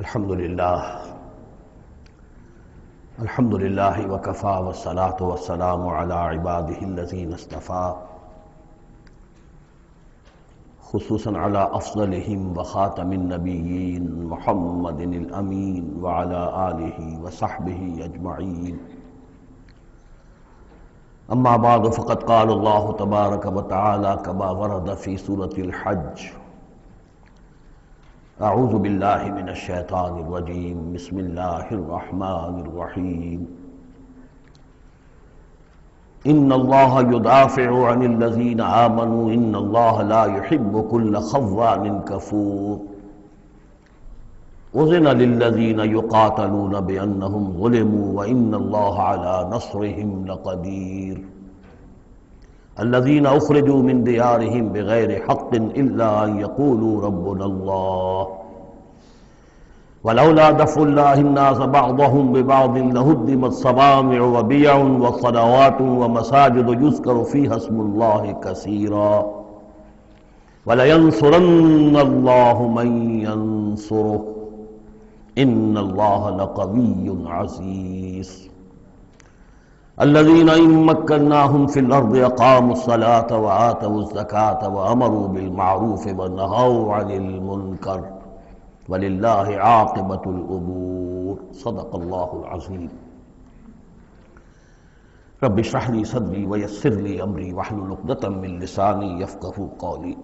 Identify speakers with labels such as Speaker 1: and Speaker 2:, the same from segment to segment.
Speaker 1: الحمد للہ وکفا والصلاة والسلام علی عباده الذین اصطفى خصوصاً علی افضلہم وخاتم النبیین محمد الامین وعلی آلہ وصحبہ اجمعین اما بعد فقد قال اللہ تبارک وتعالی کما ورد فی سورة الحج اعوذ باللہ من الشیطان الرجیم بسم اللہ الرحمن الرحیم ان اللہ یدافع عن الذین آمنوا ان اللہ لا يحب كل خوان کفور اذن للذین یقاتلون بانہم ظلموا وان اللہ علی نصرہم لقدیر الذين اخرجوا من ديارهم بغير حق الا ان يقولوا ربنا الله ولولا دفع الله الناس بعضهم ببعض لهدمت صوامع وبيع وصلوات ومساجد يذكر فيها اسم الله كثيرا ولينصرن الله من ينصره ان الله لقوي عزيز الذين إن مكناهم في الأرض أقاموا الصلاة وآتوا الزكاة وأمروا بالمعروف ونهوا عن المنكر ولله عاقبة الأمور صدق الله العظيم رب اشرح لي صدري ويسر لي أمري واحلل عقدة من لساني يفقهوا قولي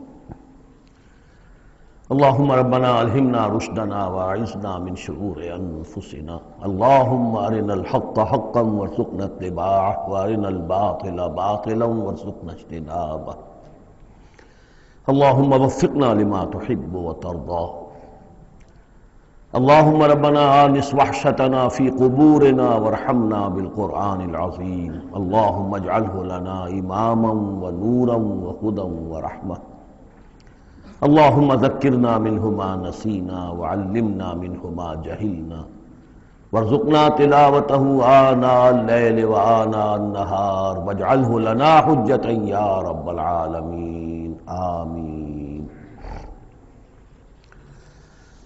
Speaker 1: اللهم ربنا ألهمنا رشدنا وأعذنا من شرور أنفسنا اللهم أرنا الحق حقا وارزقنا اتباعه وأرنا الباطل باطلا وارزقنا اجتنابه اللهم وفقنا لما تحب وترضى اللهم ربنا آنس وحشتنا في قبورنا وارحمنا بالقرآن العظيم اللهم اجعله لنا إماما ونورا وهدى ورحمة اللهم ذكرنا منه ما نسينا وعلمنا منه ما جهلنا وارزقنا تلاوته آناء الليل وآناء النهار واجعله لنا حجة يا رب العالمين آمین۔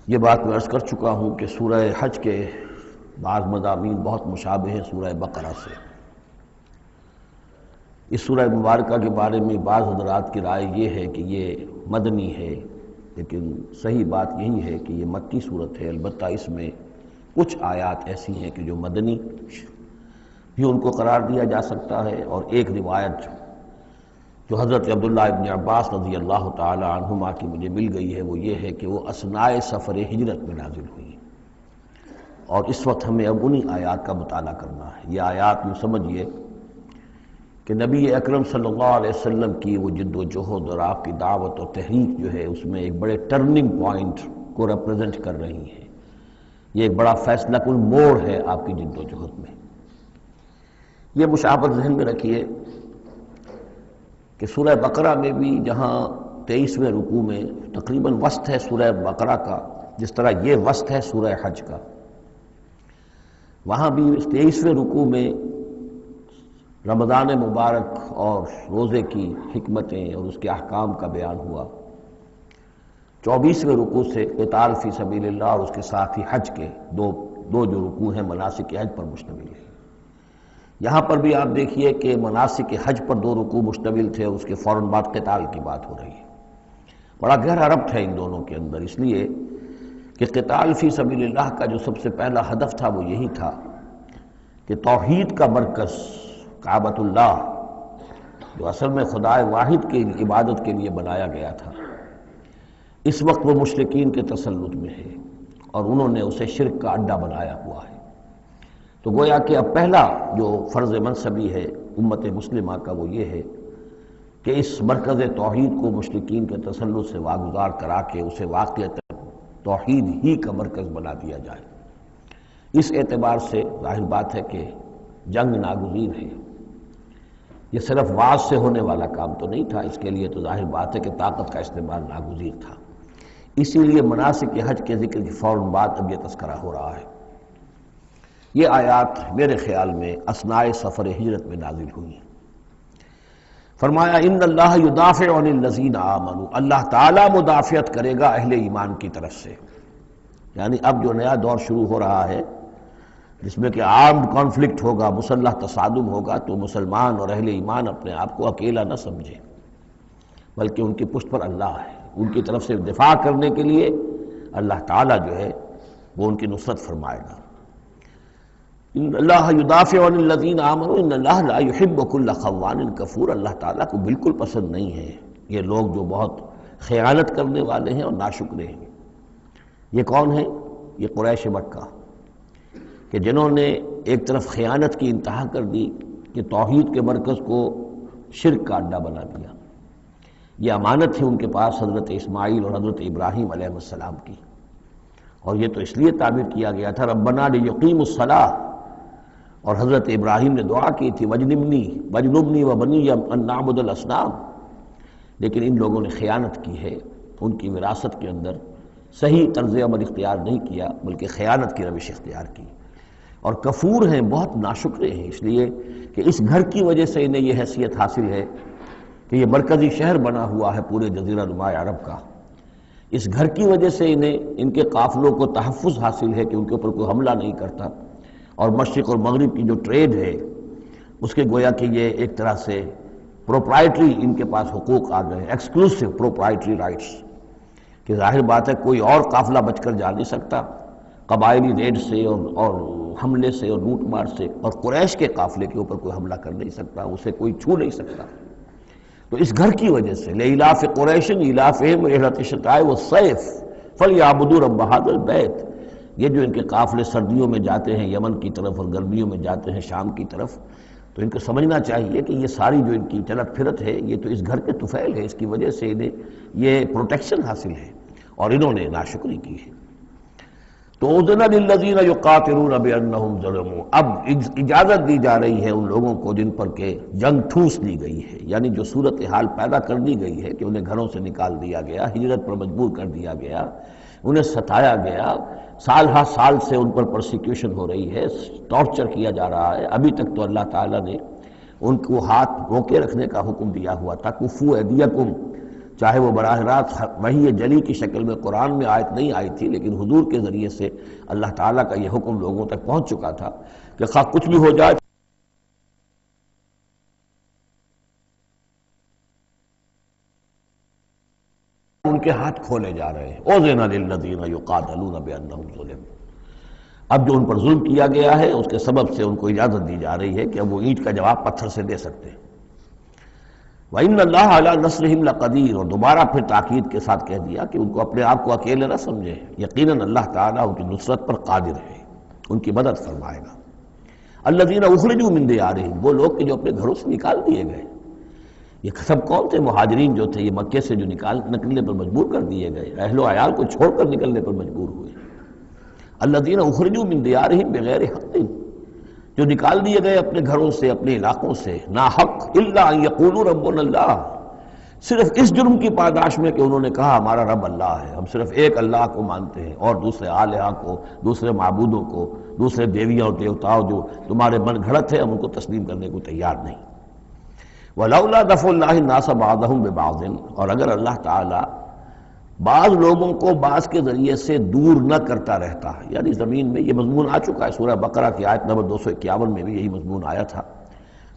Speaker 1: یہ بات میں عرض کر چکا ہوں کہ سورہ حج کے بعض مضامین بہت مشابہ ہیں سورہ بقرہ سے۔ اس سورہ مبارکہ کے بارے میں بعض حضرات کی رائے یہ ہے کہ یہ مدنی ہے، لیکن صحیح بات یہی ہے کہ یہ مکی صورت ہے، البتہ اس میں کچھ آیات ایسی ہیں کہ جو مدنی بھی ان کو قرار دیا جا سکتا ہے، اور ایک روایت جو حضرت عبداللہ ابن عباس رضی اللہ تعالی عنہما کی مجھے مل گئی ہے وہ یہ ہے کہ وہ اثناء سفر ہجرت میں نازل ہوئی، اور اس وقت ہمیں اب انہی آیات کا مطالعہ کرنا ہے۔ یہ آیات یوں سمجھیے کہ نبی اکرم صلی اللہ علیہ وسلم کی وہ جد و جہد اور آپ کی دعوت اور تحریک جو ہے اس میں ایک بڑے ٹرننگ پوائنٹ کو ریپرزینٹ کر رہی ہیں۔ یہ ایک بڑا فیصلہ کن موڑ ہے آپ کی جد و جہد میں۔ یہ مشابہت ذہن میں رکھیے کہ سورہ بقرہ میں بھی جہاں 23ویں رکوع میں تقریباً وسط ہے سورہ بقرہ کا، جس طرح یہ وسط ہے سورہ حج کا، وہاں بھی 23ویں رکوع میں رمضان مبارک اور روزے کی حکمتیں اور اس کے احکام کا بیان ہوا۔ 24ویں رکوع سے قتال فی سبیل اللہ اور اس کے ساتھ ہی حج کے دو جو رکوع ہیں مناسک حج پر مشتمل ہیں۔ یہاں پر بھی آپ دیکھیے کہ مناسک حج پر 2 رکوع مشتمل تھے اور اس کے فوراً بعد قتال کی بات ہو رہی ہے۔ بڑا گہرا ربط ہے ان دونوں کے اندر، اس لیے کہ قتال فی سبیل اللہ کا جو سب سے پہلا ہدف تھا وہ یہی تھا کہ توحید کا مرکز کعبۃ اللہ جو اصل میں خدا واحد کی عبادت کے لیے بنایا گیا تھا، اس وقت وہ مشرکین کے تسلط میں ہے اور انہوں نے اسے شرک کا اڈا بنایا ہوا ہے۔ تو گویا کہ اب پہلا جو فرض منصبی ہے امت مسلمہ کا وہ یہ ہے کہ اس مرکز توحید کو مشرکین کے تسلط سے واگزار کرا کے اسے واقعتاً توحید ہی کا مرکز بنا دیا جائے۔ اس اعتبار سے ظاہر بات ہے کہ جنگ ناگزیر ہے۔ یہ صرف واز سے ہونے والا کام تو نہیں تھا، اس کے لیے تو ظاہر بات ہے کہ طاقت کا استعمال ناگزیر تھا۔ اسی لیے مناسک حج کے ذکر کی فوراً بعد اب یہ تذکرہ ہو رہا ہے۔ یہ آیات میرے خیال میں اثناء سفر ہجرت میں نازل ہوئی ہیں۔ فرمایا ان اللہ یدافع عن الذین آمنوا، اللہ تعالیٰ مدافعت کرے گا اہل ایمان کی طرف سے۔ یعنی اب جو نیا دور شروع ہو رہا ہے جس میں کہ آرمڈ کانفلکٹ ہوگا، مسلح تصادم ہوگا، تو مسلمان اور اہل ایمان اپنے آپ کو اکیلا نہ سمجھے، بلکہ ان کی پشت پر اللہ ہے، ان کی طرف سے دفاع کرنے کے لیے اللہ تعالیٰ جو ہے وہ ان کی نصرت فرمائے گا۔ ان اللہ یدافع عن الذین آمنوا ان اللہ لا یحب کل خوان کفور، اللہ تعالیٰ کو بالکل پسند نہیں ہے یہ لوگ جو بہت خیانت کرنے والے ہیں اور ناشکرے ہیں۔ یہ کون ہیں؟ یہ قریش مکہ کہ جنہوں نے ایک طرف خیانت کی انتہا کر دی کہ توحید کے مرکز کو شرک کا اڈا بنا دیا۔ یہ امانت ہے ان کے پاس حضرت اسماعیل اور حضرت ابراہیم علیہ السلام کی، اور یہ تو اس لیے تعبیر کیا گیا تھا ربنا لیقیموا الصلاۃ، اور حضرت ابراہیم نے دعا کی تھی وجنبنی وبنی ان نعبد الاصنام، لیکن ان لوگوں نے خیانت کی ہے، ان کی وراثت کے اندر صحیح طرز عمل اختیار نہیں کیا بلکہ خیانت کی روش اختیار کی، اور کفور ہیں، بہت ناشکرے ہیں، اس لیے کہ اس گھر کی وجہ سے انہیں یہ حیثیت حاصل ہے کہ یہ مرکزی شہر بنا ہوا ہے پورے جزیرہ نما عرب کا، اس گھر کی وجہ سے انہیں ان کے قافلوں کو تحفظ حاصل ہے کہ ان کے اوپر کوئی حملہ نہیں کرتا، اور مشرق اور مغرب کی جو ٹریڈ ہے اس کے گویا کہ یہ ایک طرح سے پروپرائٹری ان کے پاس حقوق آ گئے، ایکسکلوسیو پروپرائٹری رائٹس، کہ ظاہر بات ہے کوئی اور قافلہ بچ کر جا نہیں سکتا قبائلی ریڈ سے اور حملے سے اور لوٹ مار سے، اور قریش کے قافلے کے اوپر کوئی حملہ کر نہیں سکتا، اسے کوئی چھو نہیں سکتا۔ تو اس گھر کی وجہ سے لإلاف قریش إِلَافِهِمْ رِحْلَةَ الشِّتَاءِ وَالصَّيْفِ فَلْيَعْبُدُوا رَبَّ هَذَا الْبَيْتِ، یہ جو ان کے قافلے سردیوں میں جاتے ہیں یمن کی طرف اور گرمیوں میں جاتے ہیں شام کی طرف، تو ان کو سمجھنا چاہیے کہ یہ ساری جو ان کی چلت پھرت ہے یہ تو اس گھر کے طفیل ہے، اس کی وجہ سے انہیں یہ پروٹیکشن حاصل ہے، اور انہوں نے ناشکری کی ہے۔ تو اذن للذین یقاتلون بانہم ظلموا، اب اجازت دی جا رہی ہے ان لوگوں کو جن پر کہ جنگ ٹھوس دی گئی ہے، یعنی جو صورتحال پیدا کر دی گئی ہے کہ انہیں گھروں سے نکال دیا گیا، ہجرت پر مجبور کر دیا گیا، انہیں ستایا گیا، سال ہر سال سے ان پر پرسیکیوشن ہو رہی ہے، ٹارچر کیا جا رہا ہے، ابھی تک تو اللہ تعالیٰ نے ان کو ہاتھ روکے رکھنے کا حکم دیا ہوا تھا، کفوا ایدیکم، چاہے وہ براہ راست وحی جلی کی شکل میں قرآن میں آیت نہیں آئی تھی، لیکن حضور کے ذریعے سے اللہ تعالیٰ کا یہ حکم لوگوں تک پہنچ چکا تھا کہ خواہ کچھ بھی ہو جائے ان کے ہاتھ کھولے جا رہے ہیں۔ اذن للذین یقاتلون بانہم ظلموا، اب جو ان پر ظلم کیا گیا ہے اس کے سبب سے ان کو اجازت دی جا رہی ہے کہ اب وہ اینٹ کا جواب پتھر سے دے سکتے ہیں۔ وَإِنَّ اللَّهَ عَلَىٰ نَصْرِهِمْ لَقَدِيرٌ، اور دوبارہ پھر تاکید کے ساتھ کہہ دیا کہ ان کو اپنے آپ کو اکیلے نہ سمجھے، یقیناً اللہ تعالیٰ ان کی نصرت پر قادر ہے، ان کی مدد فرمائے گا۔ الَّذِينَ أُخْرِجُوا مِن دِيَارِهِمْ، وہ لوگ کہ جو اپنے گھروں سے نکال دیے گئے، یہ سب کون تھے؟ مہاجرین جو تھے، یہ مکے سے جو نکلنے پر مجبور کر دیے گئے، اہل و عیال کو چھوڑ کر نکلنے پر مجبور ہوئے۔ الَّذِينَ أُخْرِجُوا مِن دِيَارِهِمْ بِغَيْرِ حَقٍّ، جو نکال دیے گئے اپنے گھروں سے، اپنے علاقوں سے ناحق، إِلَّا أَن يَقُولُوا رَبُّنَا اللَّهُ، صرف اس جرم کی پاداش میں کہ انہوں نے کہا ہمارا رب اللہ ہے، ہم صرف ایک اللہ کو مانتے ہیں اور دوسرے آلہہ کو، دوسرے معبودوں کو، دوسرے دیویاں اور دیوتاؤں جو تمہارے من گھڑت ہے ہم ان کو تسلیم کرنے کو تیار نہیں۔ وَلَوْلَا دَفْعُ اللَّهِ النَّاسَ بَعْضَهُم بِبَعْضٍ، اور اگر اللہ تعالیٰ بعض لوگوں کو بعض کے ذریعے سے دور نہ کرتا رہتا، یعنی زمین میں یہ مضمون آ چکا ہے، سورہ بقرہ کی آیت نمبر 251 میں بھی یہی مضمون آیا تھا،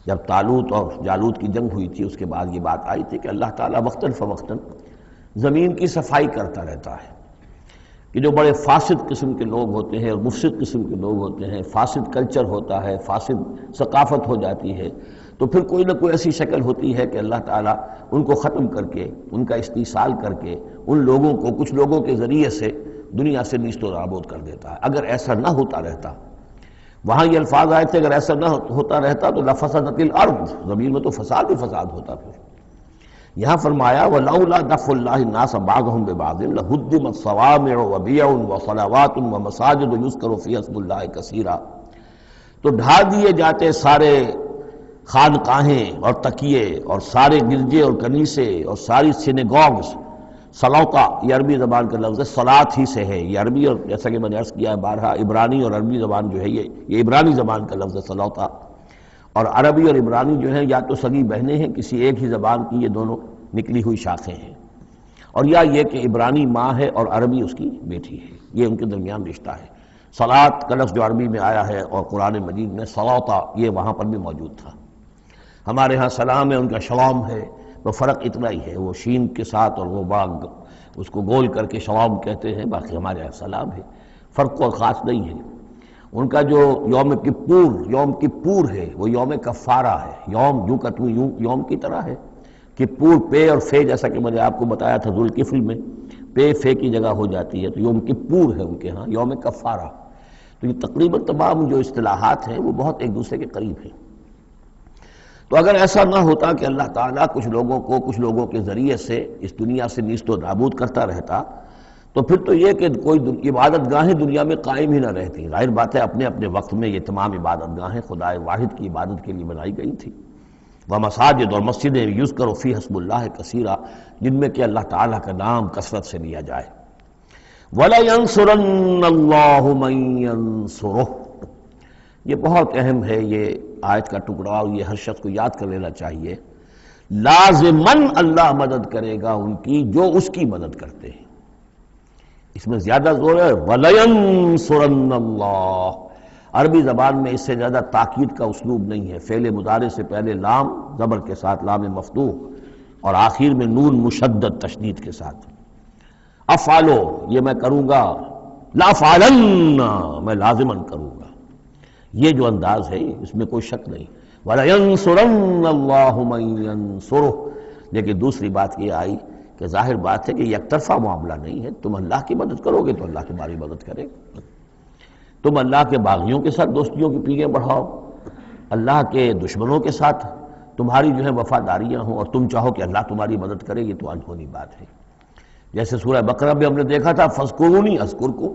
Speaker 1: جب طالوت اور جالوت کی جنگ ہوئی تھی اس کے بعد یہ بات آئی تھی کہ اللہ تعالیٰ وقتاً فوقتاً زمین کی صفائی کرتا رہتا ہے، کہ جو بڑے فاسد قسم کے لوگ ہوتے ہیں اور مفسد قسم کے لوگ ہوتے ہیں، فاسد کلچر ہوتا ہے، فاسد ثقافت ہو جاتی ہے، تو پھر کوئی نہ کوئی ایسی شکل ہوتی ہے کہ اللہ تعالیٰ ان کو ختم کر کے، ان کا استیصال کر کے، ان لوگوں کو کچھ لوگوں کے ذریعے سے دنیا سے نیست و نابود کر دیتا ہے۔ اگر ایسا نہ ہوتا رہتا، وہاں یہ الفاظ آئے تھے اگر ایسا نہ ہوتا رہتا تو لفسدت الارض، زمین میں تو فساد ہی فساد ہوتا۔ پھر یہاں فرمایا وَلَوْلَا دَفْعُ اللَّهِ النَّاسَ بَعْضَهُم بِبَعْضٍ لَهُدِّمَتْ صَوَامِعُ وَبِيَعٌ وَصَلَوَاتٌ وَمَسَاجِدُ يُذْكَرُ فِيهَا اسْمُ اللَّهِ كَثِيرًا، تو ڈھا دیے جاتے سارے خانقاہیں اور تکیے اور سارے گرجے اور کنیسے اور ساری سینیگوگز۔ صلوتا یہ عربی زبان کا لفظ ہے، صلاۃ ہی سے ہے، یہ عربی اور جیسا کہ میں نے عرض کیا ہے بارہا عبرانی اور عربی زبان جو ہے یہ عبرانی زبان کا لفظ ہے صلوتا، اور عربی اور عبرانی جو ہیں یا تو سگی بہنیں ہیں، کسی ایک ہی زبان کی یہ دونوں نکلی ہوئی شاخیں ہیں، اور یا یہ کہ عبرانی ماں ہے اور عربی اس کی بیٹی ہے، یہ ان کے درمیان رشتہ ہے۔ صلاۃ کا لفظ جو عربی میں آیا ہے اور قرآن مجید میں صلاۃ، یہ وہاں پر بھی موجود تھا۔ ہمارے ہاں سلام ہے، ان کا شلام ہے، وہ فرق اتنا ہی ہے، وہ شین کے ساتھ اور وہ بڑا اس کو گول کر کے شلام کہتے ہیں، باقی ہمارے ہاں سلام ہے، فرق اور خاص نہیں ہے۔ ان کا جو یوم کپور ہے وہ یوم کفارہ ہے، یوم یوں کا تو یوں یوم کی طرح ہے، کپور پے اور فے، جیسا کہ میں نے آپ کو بتایا تھا ذوالکفل میں پے فے کی جگہ ہو جاتی ہے، تو یوم کپور ہے ان کے ہاں، یوم کفارہ۔ تو یہ تقریباً تمام جو اصطلاحات ہیں وہ بہت ایک دوسرے کے قریب ہیں۔ تو اگر ایسا نہ ہوتا کہ اللہ تعالیٰ کچھ لوگوں کے ذریعے سے اس دنیا سے نیست و نابود کرتا رہتا، تو پھر تو یہ کہ کوئی عبادت گاہیں دنیا میں قائم ہی نہ رہتی۔ ظاہر بات ہے اپنے اپنے وقت میں یہ تمام عبادت گاہیں خدا واحد کی عبادت کے لیے بنائی گئی تھی۔ وہ مساجد اور مسجدیں یذکر فیہا اسم اللہ کثیرا، جن میں کہ اللہ تعالیٰ کا نام کثرت سے لیا جائے۔ وَلَيَنصُرَنَّ اللَّهُ مَن يَنصُرُهُ، یہ بہت اہم ہے، یہ آیت کا ٹکڑا، اور یہ ہر شخص کو یاد کر لینا چاہیے۔ لازماً اللہ مدد کرے گا ان کی جو اس کی مدد کرتے ہیں۔ اس میں زیادہ زور ہے وَلَيَنصُرَنَّ اللَّهُ، عربی زبان میں اس سے زیادہ تاکید کا اسلوب نہیں ہے۔ فعل مضارع سے پہلے لام زبر کے ساتھ، لام مفتوح، اور آخر میں نون مشدد تشدید کے ساتھ۔ افعلو، یہ میں کروں گا، لافعلن، میں لازماً کروں گا، یہ جو انداز ہے اس میں کوئی شک نہیں۔ وَلَيَنصُرَنَّ اللَّهُ مَن يَنصُرُهُ، لیکن دوسری بات یہ آئی کہ ظاہر بات ہے کہ یہ یک طرفہ معاملہ نہیں ہے، تم اللہ کی مدد کرو گے تو اللہ تمہاری مدد کرے گا۔ تم اللہ کے باغیوں کے ساتھ دوستیوں کی پیلیں بڑھاؤ، اللہ کے دشمنوں کے ساتھ تمہاری جو ہے وفاداریاں ہوں، اور تم چاہو کہ اللہ تمہاری مدد کرے، یہ تو انہونی بات ہے۔ جیسے سورہ بقرہ میں ہم نے دیکھا تھا فَاذْكُرُونِی أَذْكُرْكُم،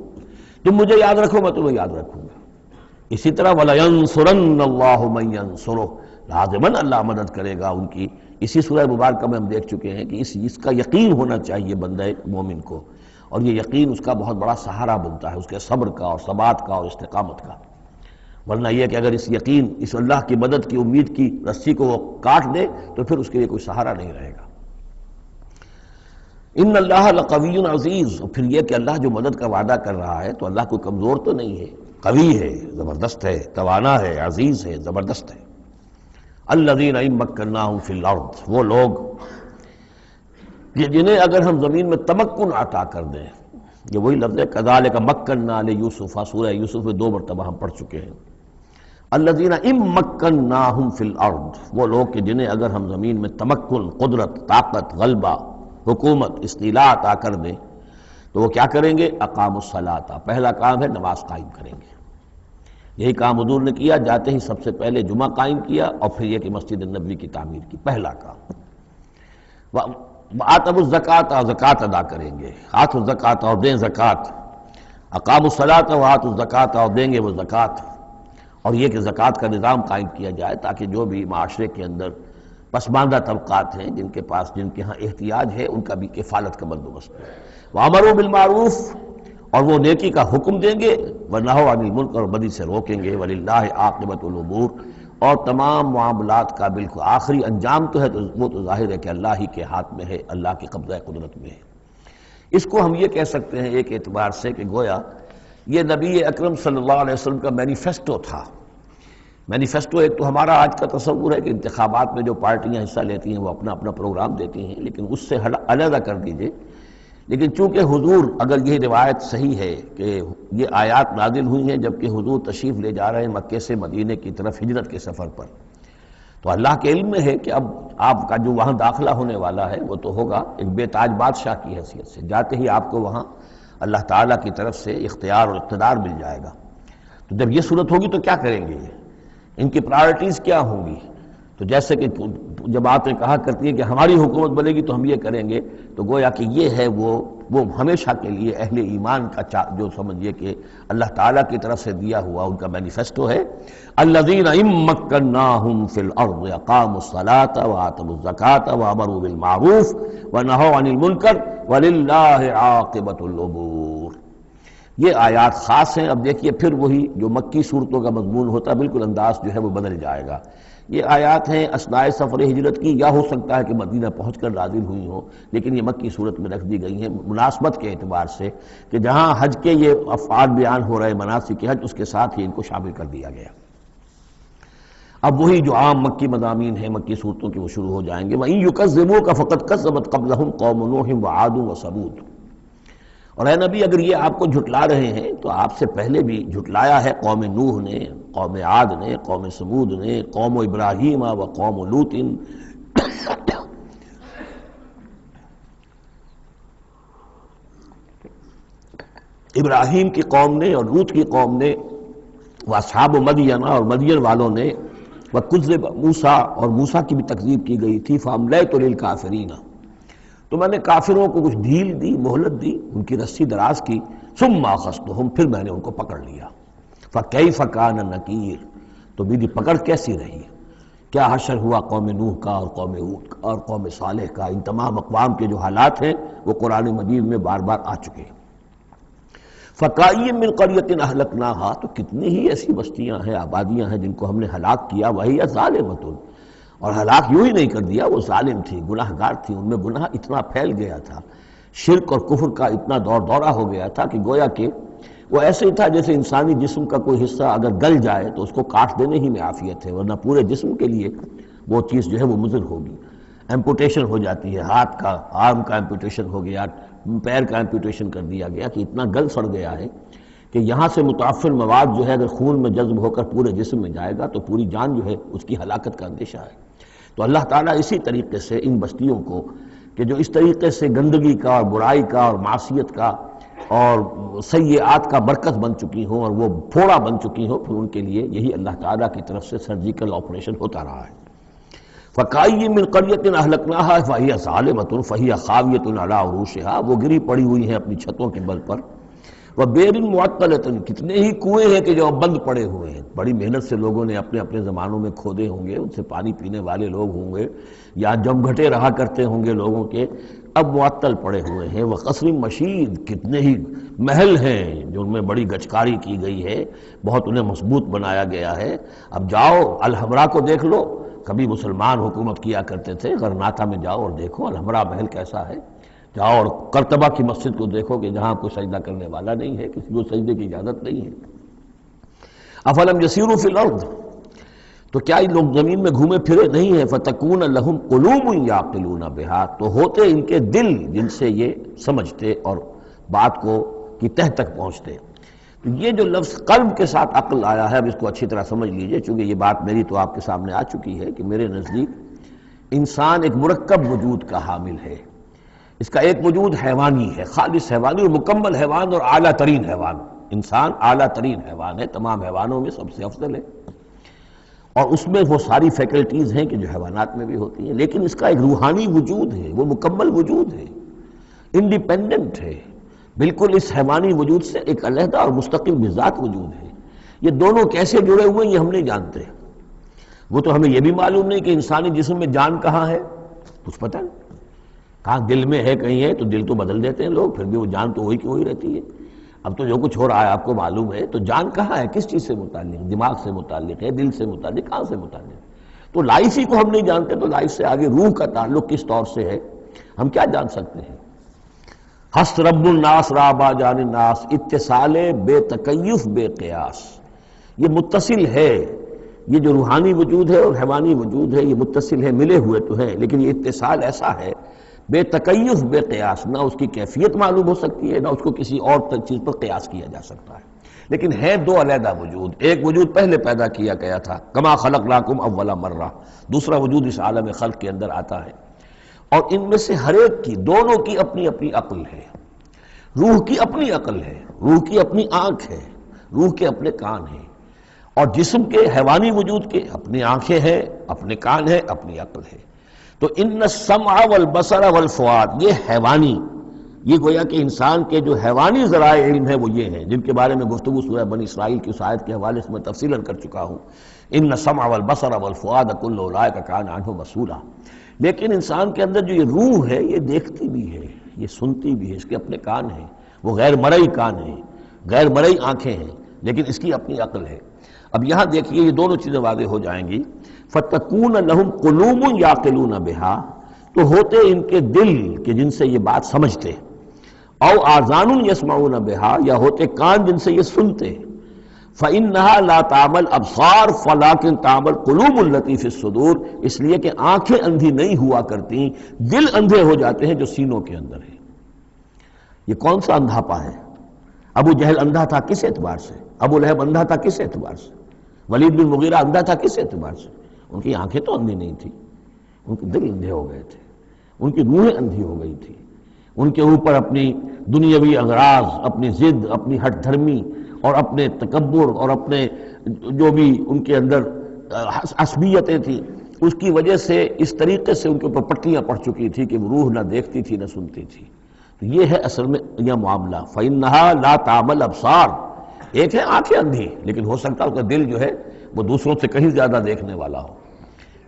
Speaker 1: تم مجھے یاد رکھو میں تمہیں یاد رکھوں گا۔ اسی طرح وَلَيَنصُرَنَّ اللَّهُ مَن يَنصُرُهُ، لازماً اللہ مدد کرے گا ان کی۔ اسی سورہ مبارکہ میں ہم دیکھ چکے ہیں کہ اس کا یقین ہونا چاہیے بندہ مومن کو، اور یہ یقین اس کا بہت بڑا سہارا بنتا ہے، اس کے صبر کا اور ثبات کا اور استقامت کا۔ ورنہ یہ کہ اگر اس یقین، اس اللہ کی مدد کی امید کی رسی کو وہ کاٹ دے تو پھر اس کے لیے کوئی سہارا نہیں رہے گا۔ ان اللہ لقوی عزیز، اور پھر یہ کہ اللہ جو مدد کا وعدہ کر رہا ہے تو اللہ کوئی کمزور تو نہیں ہے، قوی ہے، زبردست ہے، توانا ہے، عزیز ہے، زبردست ہے۔ الذین ان مکناہم فی الارض، وہ لوگ کہ جنہیں اگر ہم زمین میں تمکن عطا کر دیں، یہ وہی لفظ ہے کذالک مکننا لیوسف، سورہ یوسف میں 2 مرتبہ ہم پڑھ چکے ہیں۔ الذین ان مکناہم فی الارض، وہ لوگ کہ جنہیں اگر ہم زمین میں تمکن، قدرت، طاقت، غلبہ، حکومت، استیلاء عطا کر دیں تو وہ کیا کریں گے؟ اقاموا الصلاۃ، پہلا کام ہے نماز قائم کریں گے۔ یہی کام حضور نے کیا، جاتے ہی سب سے پہلے جمعہ قائم کیا، اور پھر یہ کہ مسجد نبوی کی تعمیر کی، پہلا کام۔ وآتوا الزکوٰۃ، زکوٰۃ ادا کریں گے، آتوا الزکوٰۃ، اور دیں زکوٰۃ، اقاموا الصلاۃ وآتوا الزکوٰۃ، اور دیں گے وہ زکوٰۃ، اور یہ کہ زکوٰۃ کا نظام قائم کیا جائے تاکہ جو بھی معاشرے کے اندر پسماندہ طبقات ہیں، جن کے ہاں احتیاج ہے، ان کا بھی کفالت کا بندوبست ہے۔ وَأَمَرُوا بِالْمَعْرُوفِ، اور وہ نیکی کا حکم دیں گے، وَنَہَوْا عَنِ الْمُنکَرِ، اور بدی سے روکیں گے، وَلِلَّهِ عَاقِبَةُ الْأُمُورِ، اور تمام معاملات کا بالکل آخری انجام تو ہے، تو وہ تو ظاہر ہے کہ اللہ ہی کے ہاتھ میں ہے، اللہ کی قبضہ قدرت میں ہے۔ اس کو ہم یہ کہہ سکتے ہیں ایک اعتبار سے کہ گویا یہ نبی اکرم صلی اللہ علیہ وسلم کا مینیفیسٹو تھا۔ مینیفیسٹو ایک تو ہمارا آج کا تصور ہے کہ انتخابات میں جو پارٹیاں حصہ لیتی ہیں وہ اپنا اپنا پروگرام دیتی ہیں، لیکن اس سے علیحدہ کر دیجئے۔ لیکن چونکہ حضور، اگر یہ روایت صحیح ہے کہ یہ آیات نازل ہوئی ہیں جبکہ حضور تشریف لے جا رہے ہیں مکے سے مدینے کی طرف ہجرت کے سفر پر، تو اللہ کے علم میں ہے کہ اب آپ کا جو وہاں داخلہ ہونے والا ہے وہ تو ہوگا ایک بے تاج بادشاہ کی حیثیت سے، جاتے ہی آپ کو وہاں اللہ تعالیٰ کی طرف سے اختیار اور اقتدار مل جائے گا۔ تو جب یہ صورت ہوگی تو کیا کریں گے یہ؟ ان کی پرائرٹیز کیا ہوں گی؟ تو جیسے کہ جماعتیں کہا کرتی ہیں کہ ہماری حکومت بنے گی تو ہم یہ کریں گے، تو گویا کہ یہ ہے وہ ہمیشہ کے لیے اہل ایمان کا جو سمجھیے کہ اللہ تعالیٰ کی طرف سے دیا ہوا ان کا مینیفیسٹو ہے۔ الذین ان مکناہم فی الارض اقاموا الصلاۃ وآتوا الزکوٰۃ وامروا بالمعروف ونہوا عن المنکر وللہ عاقبۃ الامور۔ یہ آیات خاص ہیں۔ اب دیکھیے پھر وہی جو مکی صورتوں کا مضمون ہوتا ہے بالکل انداز جو ہے وہ بدل جائے گا۔ یہ آیات ہیں اثناء سفر ہجرت کی، یا ہو سکتا ہے کہ مدینہ پہنچ کر نازل ہوئی ہوں، لیکن یہ مکی صورت میں رکھ دی گئی ہیں مناسبت کے اعتبار سے کہ جہاں حج کے یہ افعال بیان ہو رہے مناسک حج، اس کے ساتھ ہی ان کو شامل کر دیا گیا۔ اب وہی جو عام مکی مضامین ہیں مکی صورتوں کے وہ شروع ہو جائیں گے۔ وَإِن يُكَذِّبُوكَ فَقَدْ كَذَّبَتْ قَبْلَهُمْ قَوْمُ نُوحٍ وَعَادٌ وَثَمُودُ۔ اور اے نبی اگر یہ آپ کو جھٹلا رہے ہیں تو آپ سے پہلے بھی جھٹلایا ہے قوم نوح نے، قوم عاد نے، قوم سمود نے، قوم ابراہیم و قوم لوط۔ ابراہیم کی قوم نے اور لوط کی قوم نے، واصحاب مدین اور مدین والوں نے، وکذب موسیٰ اور موسیٰ کی بھی تکذیب کی گئی تھی، فَأَمْلَيْتُ لِلْكَافِرِينَ تو میں نے کافروں کو کچھ ڈھیل دی، مہلت دی، ان کی رسی دراز کی، ثُمَّ أَخَذْتُهُمْ پھر میں نے ان کو پکڑ لیا، فَكَيْفَ كَانَ نَكِيرٌ تو میری پکڑ کیسی رہی، کیا حشر ہوا قوم نوح کا اور قوم ہود کا اور قوم صالح کا۔ ان تمام اقوام کے جو حالات ہیں وہ قرآن مجید میں بار بار آ چکے ہیں۔ فَكَأَيٍّ مِّن قَرْيَةٍ أَهْلَكْنَاهَا تو کتنی ہی ایسی بستیاں ہیں، آبادیاں ہیں جن کو ہم نے ہلاک کیا، وَهِيَ ظَالِمَةٌ اور ہلاک یوں ہی نہیں کر دیا، وہ ظالم تھی، گناہ گار تھی، ان میں گناہ اتنا پھیل گیا تھا، شرک اور کفر کا اتنا دورہ ہو گیا تھا کہ گویا کہ وہ ایسے ہی تھا جیسے انسانی جسم کا کوئی حصہ اگر گل جائے تو اس کو کاٹ دینے ہی میں عافیت ہے، ورنہ پورے جسم کے لیے وہ چیز جو ہے وہ مضر ہوگی۔ ایمپوٹیشن ہو جاتی ہے، ہاتھ کا، آرم کا ایمپوٹیشن ہو گیا، پیر کا ایمپوٹیشن کر دیا گیا کہ اتنا گل سڑ گیا ہے کہ یہاں سے متعفن مواد جو ہے اگر خون میں جذب ہو کر پورے جسم میں جائے گا تو پوری جان جو ہے اس کی ہلاکت کا اندیشہ ہے۔ تو اللہ تعالیٰ اسی طریقے سے ان بستیوں کو کہ جو اس طریقے سے گندگی کا اور برائی کا اور معصیت کا اور سیئات کا مرکز بن چکی ہوں اور وہ پھوڑا بن چکی ہوں، پھر ان کے لیے یہی اللہ تعالیٰ کی طرف سے سرجیکل آپریشن ہوتا رہا ہے۔ فَكَأَيٍّ مِّن قَرْيَةٍ أَهْلَكْنَاهَا فَهِيَ ظَالِمَةٌ فَهِيَ خَاوِيَةٌ عَلَىٰ عُرُوشِهَا وہ گری پڑی ہوئی ہیں اپنی چھتوں کے بل پر۔ وَبِئْرٍ مُعَطَّلَةٍ کتنے ہی کنویں ہیں کہ جو بند پڑے ہوئے ہیں، بڑی محنت سے لوگوں نے اپنے اپنے زمانوں میں کھودے ہوں گے، ان سے پانی پینے والے لوگ ہوں گے یا جمگھٹے رہا کرتے ہوں گے لوگوں کے، اب معطل پڑے ہوئے ہیں۔ وَقَصْرٍ مَشِيدٍ کتنے ہی محل ہیں جو ان میں بڑی گچکاری کی گئی ہے، بہت انہیں مضبوط بنایا گیا ہے۔ اب جاؤ الحمرا کو دیکھ لو، کبھی مسلمان حکومت کیا کرتے تھے، غرناطہ میں جاؤ اور دیکھو الحمرا محل کیسا ہے، جاؤ اور قرطبہ کی مسجد کو دیکھو کہ جہاں کوئی سجدہ کرنے والا نہیں ہے، کسی کو سجدے کی اجازت نہیں ہے۔ افلم یسیروا فی الارض تو کیا یہ لوگ زمین میں گھومے پھرے نہیں ہیں، فتکون لہم قلوب یعقلون بہا تو ہوتے ان کے دل جن سے یہ سمجھتے اور بات کو کی تہ تک پہنچتے۔ تو یہ جو لفظ قلب کے ساتھ عقل آیا ہے، اب اس کو اچھی طرح سمجھ لیجئے، چونکہ یہ بات میری تو آپ کے سامنے آ چکی ہے کہ میرے نزدیک انسان ایک مرکب وجود کا حامل ہے۔ اس کا ایک وجود حیوانی ہے، خالص حیوانی اور مکمل حیوان اور اعلیٰ ترین حیوان۔ انسان اعلیٰ ترین حیوان ہے، تمام حیوانوں میں سب سے افضل ہے، اور اس میں وہ ساری فیکلٹیز ہیں کہ جو حیوانات میں بھی ہوتی ہیں، لیکن اس کا ایک روحانی وجود ہے، وہ مکمل وجود ہے، انڈیپینڈنٹ ہے، بالکل اس حیوانی وجود سے ایک علیحدہ اور مستقل بذات وجود ہے۔ یہ دونوں کیسے جڑے ہوئے ہیں یہ ہم نہیں جانتے۔ وہ تو ہمیں یہ بھی معلوم نہیں کہ انسانی جسم میں جان کہاں ہے، کچھ پتہ نہیں، کہاں دل میں ہے کہیں ہے، تو دل تو بدل دیتے ہیں لوگ، پھر بھی وہ جان تو وہی کی وہی رہتی ہے۔ اب تو جو کچھ ہو رہا ہے آپ کو معلوم ہے، تو جان کہاں ہے، کس چیز سے متعلق، دماغ سے متعلق ہے، دل سے متعلق، کہاں سے متعلق؟ تو لائف ہی کو ہم نہیں جانتے، تو لائف سے آگے روح کا تعلق کس طور سے ہے ہم کیا جان سکتے ہیں؟ ہست رب الناس رابع جان الناس اتصال بے تکیف بے قیاس، یہ متصل ہے، یہ جو روحانی وجود ہے اور حیوانی وجود ہے یہ متصل ہے، ملے ہوئے تو ہیں، لیکن یہ اتصال ایسا ہے بے تکیف بے قیاس، نہ اس کی کیفیت معلوم ہو سکتی ہے، نہ اس کو کسی اور چیز پر قیاس کیا جا سکتا ہے، لیکن ہے دو علیحدہ وجود۔ ایک وجود پہلے پیدا کیا گیا تھا، کما خلقناکم اول مرہ، دوسرا وجود اس عالم خلق کے اندر آتا ہے، اور ان میں سے ہر ایک کی، دونوں کی اپنی اپنی عقل ہے۔ روح کی اپنی عقل ہے، روح کی اپنی آنکھ ہے، روح کے اپنے کان ہیں، اور جسم کے حیوانی وجود کے اپنی آنکھیں ہیں، اپنے کان ہیں، اپنی عقل ہے۔ تو ان السمع والبصر والفؤاد، یہ حیوانی، یہ گویا کہ انسان کے جو حیوانی ذرائع علم ہے وہ یہ ہیں جن کے بارے میں گفتگو سورہ بنی اسرائیل کی اس آیت کے حوالے سے میں تفصیلاً کر چکا ہوں۔ ان السمع والبصر والفؤاد کل اولئک کان عنہ مسئولا۔ لیکن انسان کے اندر جو یہ روح ہے یہ دیکھتی بھی ہے، یہ سنتی بھی ہے، اس کے اپنے کان ہیں، وہ غیر مرئی کان ہیں، غیر مرئی آنکھیں ہیں لیکن اس کی اپنی عقل ہے۔ اب یہاں دیکھیے یہ دونوں چیزیں واضح ہو جائیں گی۔ فَتَكُونَ لَهُمْ قُلُوبٌ يَعْقِلُونَ بِهَا، تو ہوتے ان کے دل کہ جن سے یہ بات سمجھتے، او آذان یسمعون بها، یا ہوتے کان جن سے یہ سنتے۔ فإنها لا تعمل ابصار ولكن تعمل قلوب التي في الصدور، اس لیے کہ آنکھیں اندھی نہیں ہوا کرتی، دل اندھے ہو جاتے ہیں جو سینوں کے اندر ہے۔ یہ کون سا اندھاپا ہے؟ ابو جہل اندھا تھا کس اعتبار سے؟ ابو لہب اندھا تھا کس اعتبار سے؟ ولید بن مغیرہ اندھا تھا کس اعتبار سے؟ ان کی آنکھیں تو اندھی نہیں تھی، ان کے دل اندھے ہو گئے تھے، ان کی روحیں اندھی ہو گئی تھی، ان کے اوپر اپنی دنیاوی اغراض، اپنی ضد، اپنی ہٹ دھرمی اور اپنے تکبر اور اپنے جو بھی ان کے اندر عصبیتیں تھیں، اس کی وجہ سے اس طریقے سے ان کے اوپر پٹیاں پڑ چکی تھی کہ وہ روح نہ دیکھتی تھی نہ سنتی تھی۔ تو یہ ہے اصل میں یہ معاملہ۔ فَإِنَّهَا لَا تَعْمَلْ أَبْصَارُ، ایک ہے آنکھیں اندھی، لیکن ہو سکتا ہے اس کا دل جو ہے وہ دوسروں سے کہیں زیادہ دیکھنے والا ہو،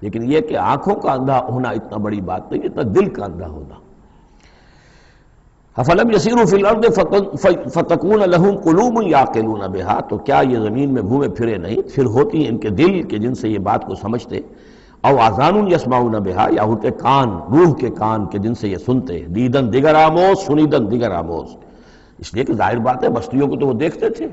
Speaker 1: لیکن یہ کہ آنکھوں کا اندھا ہونا اتنا بڑی بات نہیں، اتنا دل کا اندھا ہونا۔ فَلَمْ يَسِيرُوا فِي الْأَرْضِ فَتَكُونَ لَهُمْ قُلُوبٌ يَعْقِلُونَ بِهَا، تو کیا یہ زمین میں گھومے پھرے نہیں، پھر ہوتی ان کے دل کہ جن سے یہ بات کو سمجھتے، او آذان یسمعون بها، یا ہوتے کان، روح کے کان کہ جن سے یہ سنتے، دیدن دیگر آموز سنیدن دیگر آموز، اس لیے کہ ظاہر بات ہے بستیوں کو تو وہ دیکھتے تھے،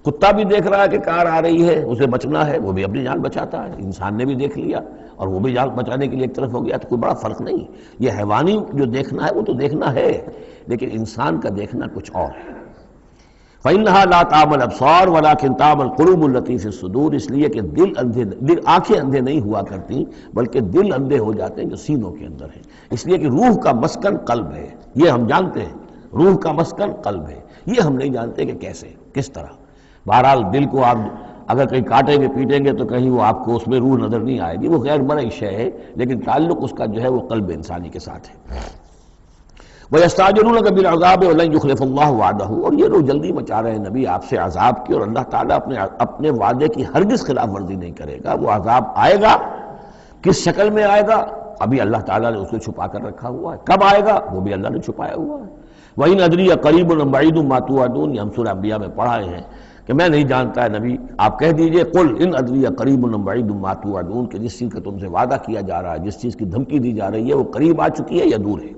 Speaker 1: کتا بھی دیکھ رہا ہے کہ کار آ رہی ہے، اسے بچنا ہے، وہ بھی اپنی جان بچاتا ہے، انسان نے بھی دیکھ لیا اور وہ بھی جان بچانے کے لیے ایک طرف ہو گیا، تو کوئی بڑا فرق نہیں۔ یہ حیوانی جو دیکھنا ہے وہ تو دیکھنا ہے، لیکن انسان کا دیکھنا کچھ اور ہے۔ فَإِنَّهَا لَا تَعْمَلْ أَبْصَارُ وَلَكِنْ تَعْمَلْ قُلُوبُ الَّتِي فِي الصُّدُورِ، اس لیے کہ دل آنکھیں اندھے نہیں ہوا کرتی بلکہ دل اندھے ہو جاتے ہیں جو سینوں کے اندر ہیں، اس لیے کہ روح کا مسکن قلب ہے، یہ ہم جانتے ہیں، روح کا مسکن قلب ہے، یہ ہم نہیں جانتے کہ کیسے، کس طرح۔ بہرحال دل کو آپ اگر کہیں کاٹیں گے پیٹیں گے تو کہیں وہ آپ کو اس میں روح نظر نہیں آئے گی، وہ غیر مرئی شے ہے، لیکن تعلق اس کا جو ہے وہ قلب انسانی کے ساتھ ہے۔ وَيَسْتَعْجِلُونَكَ بِالْعَذَابِ وَلَنْ يُخْلِفَ اللَّهُ وَعْدَهُ، اور یہ لوگ جلدی مچا رہے ہیں نبی آپ سے عذاب کی، اور اللہ تعالیٰ اپنے وعدے کی ہرگز خلاف ورزی نہیں کرے گا۔ وہ عذاب آئے گا، کس شکل میں آئے گا ابھی اللہ تعالیٰ نے اس کو چھپا کر رکھا ہوا ہے، کب آئے گا وہ بھی اللہ نے چھپایا ہوا ہے۔ وَإِنْ أَدْرِيَ قَرِيبٌ أَمْ بَعِيدٌ مَا تُوعَدُونَ، یہ ہم سورہ انبیاء میں پڑھائے ہیں کہ میں نہیں جانتا ہے نبی، آپ کہہ دیجئے قُلْ إِنْ أَدْرِيَ قَرِيبٌ أَمْ بَعِيدٌ مَا تُوعَدُونَ، کہ جس چیز کا تم سے وعدہ کیا جا رہا ہے، جس چیز کی دھمکی دی جا رہی ہے، وہ قریب آ چکی ہے یا دور ہے۔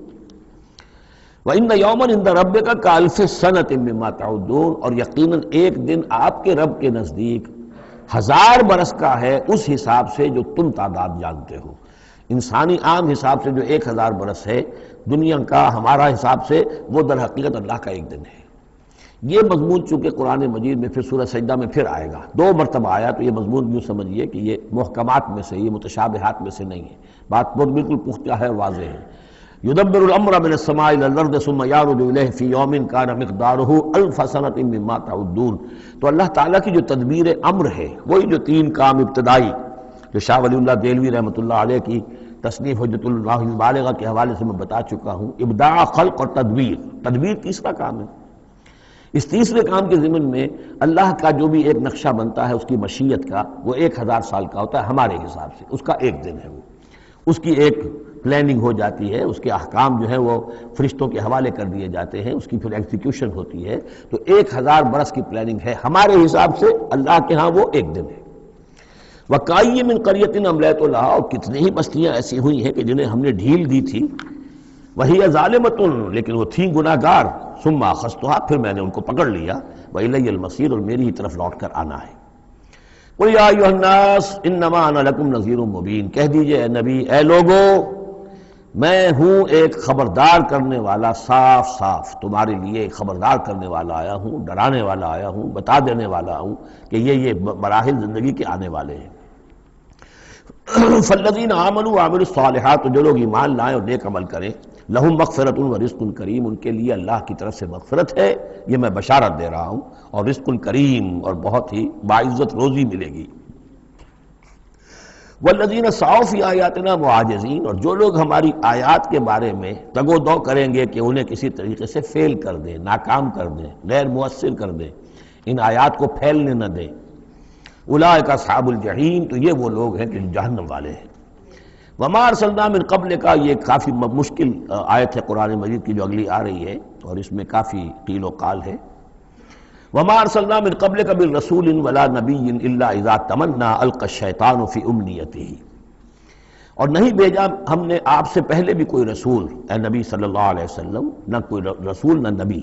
Speaker 1: وَإِنَّ يَوْمًا عِندَ رَبِّكَ كَأَلْفِ سَنَةٍ مِّمَّا تَعُدُّونَ، اور یقیناً ایک دن آپ کے رب کے نزدیک 1000 برس کا ہے اس حساب سے جو تم تعداد جانتے ہو۔ انسانی عام حساب سے جو 1000 برس ہے، دنیا کا ہمارا حساب سے وہ در حقیقت اللہ کا ایک دن ہے۔ یہ مضمون چونکہ قرآن مجید میں پھر سورہ سجدہ میں پھر آئے گا، 2 مرتبہ آیا، تو یہ مضمون یوں سمجھیے کہ یہ محکمات میں سے، یہ متشابہات میں سے نہیں ہے، بات بہت بالکل پختہ ہے اور واضح ہے۔ يُدَبِّرُ الْأَمْرَ مِنَ السَّمَاءِ إِلَى الْأَرْضِ ثُمَّ يَعْرُجُ إِلَيْهِ فِي يَوْمٍ كَانَ مِقْدَارُهُ أَلْفَ سَنَةٍ مِّمَّا تَعُدُّونَ، تو اللہ تعالیٰ کی جو تدبیر امر ہے، وہی جو 3 کام ابتدائی جو شاہ ولی اللہ دہلوی رحمۃ اللہ علیہ کی تصنیف حجت اللہ البالغہ کے حوالے سے میں بتا چکا ہوں، ابداع خلق اور تدبیر تیسرا کام ہے۔ اس تیسرے کام کے ضمن میں اللہ کا جو بھی ایک نقشہ بنتا ہے اس کی مشیت کا، وہ 1000 سال کا ہوتا ہے ہمارے حساب سے، اس کا ایک دن ہے، وہ اس کی ایک پلاننگ ہو جاتی ہے، اس کے احکام جو ہیں وہ فرشتوں کے حوالے کر دیے جاتے ہیں، اس کی پھر ایگزیکیوشن ہوتی ہے، تو 1000 برس کی پلاننگ ہے ہمارے حساب سے، اللہ کے ہاں وہ ایک دن ہے۔ وَكَأَيٍّ مِّن قَرْيَةٍ أَمْلَيْتُ لَهَا، اور کتنی ہی بستیاں ایسی ہوئی ہیں کہ جنہیں ہم نے ڈھیل دی تھی، وَهِيَ ظَالِمَةٌ، لیکن وہ تھیں گناہ گار، ثُمَّ أَخَذْتُهَا، پھر میں نے ان کو پکڑ لیا، وَإِلَيَّ الْمَصِيرُ، اور میری ہی طرف لوٹ کر آنا ہے۔ قُلْ يَا أَيُّهَا النَّاسُ إِنَّمَا أَنَا لَكُمْ نَذِيرٌ مُّبِينٌ، کہہ دیجئے اے نبی، اے لوگو، میں ہوں ایک خبردار کرنے والا، صاف صاف تمہارے لیے ایک خبردار کرنے والا آیا ہوں، ڈرانے والا آیا ہوں، بتا دینے والا ہوں کہ یہ مراحل زندگی کے آنے والے ہیں۔ فالذین آمنوا وعملوا الصالحات، جو لوگ ایمان لائیں اور نیک عمل کریں، لہم مغفرۃ ورزق کریم، ان کے لیے اللہ کی طرف سے مغفرت ہے، یہ میں بشارت دے رہا ہوں، اور رزق کریم، اور بہت ہی باعزت روزی ملے گی۔ والذین سعوا فی آیاتنا معاجزین، اور جو لوگ ہماری آیات کے بارے میں تگ و دو کریں گے کہ انہیں کسی طریقے سے فیل کر دیں، ناکام کر دیں، غیر مؤثر کر دیں، ان آیات کو پھیلنے نہ دیں، اولئک اصحاب الجحیم، تو یہ وہ لوگ ہیں کہ جہنم والے ہیں۔ وما ارسلنا من قبلک، یہ کافی مشکل آیت ہے قرآن مجید کی جو اگلی آ رہی ہے، اور اس میں کافی قیل و قال ہے۔ وما ارسلنا من قبلک من رسول ولا نبی الا اذا تمنا القى الشیطان فی امنیتہ، اور نہیں بھیجا ہم نے آپ سے پہلے بھی کوئی رسول، اے نبی صلی اللہ علیہ وسلم، نہ کوئی رسول نہ نبی،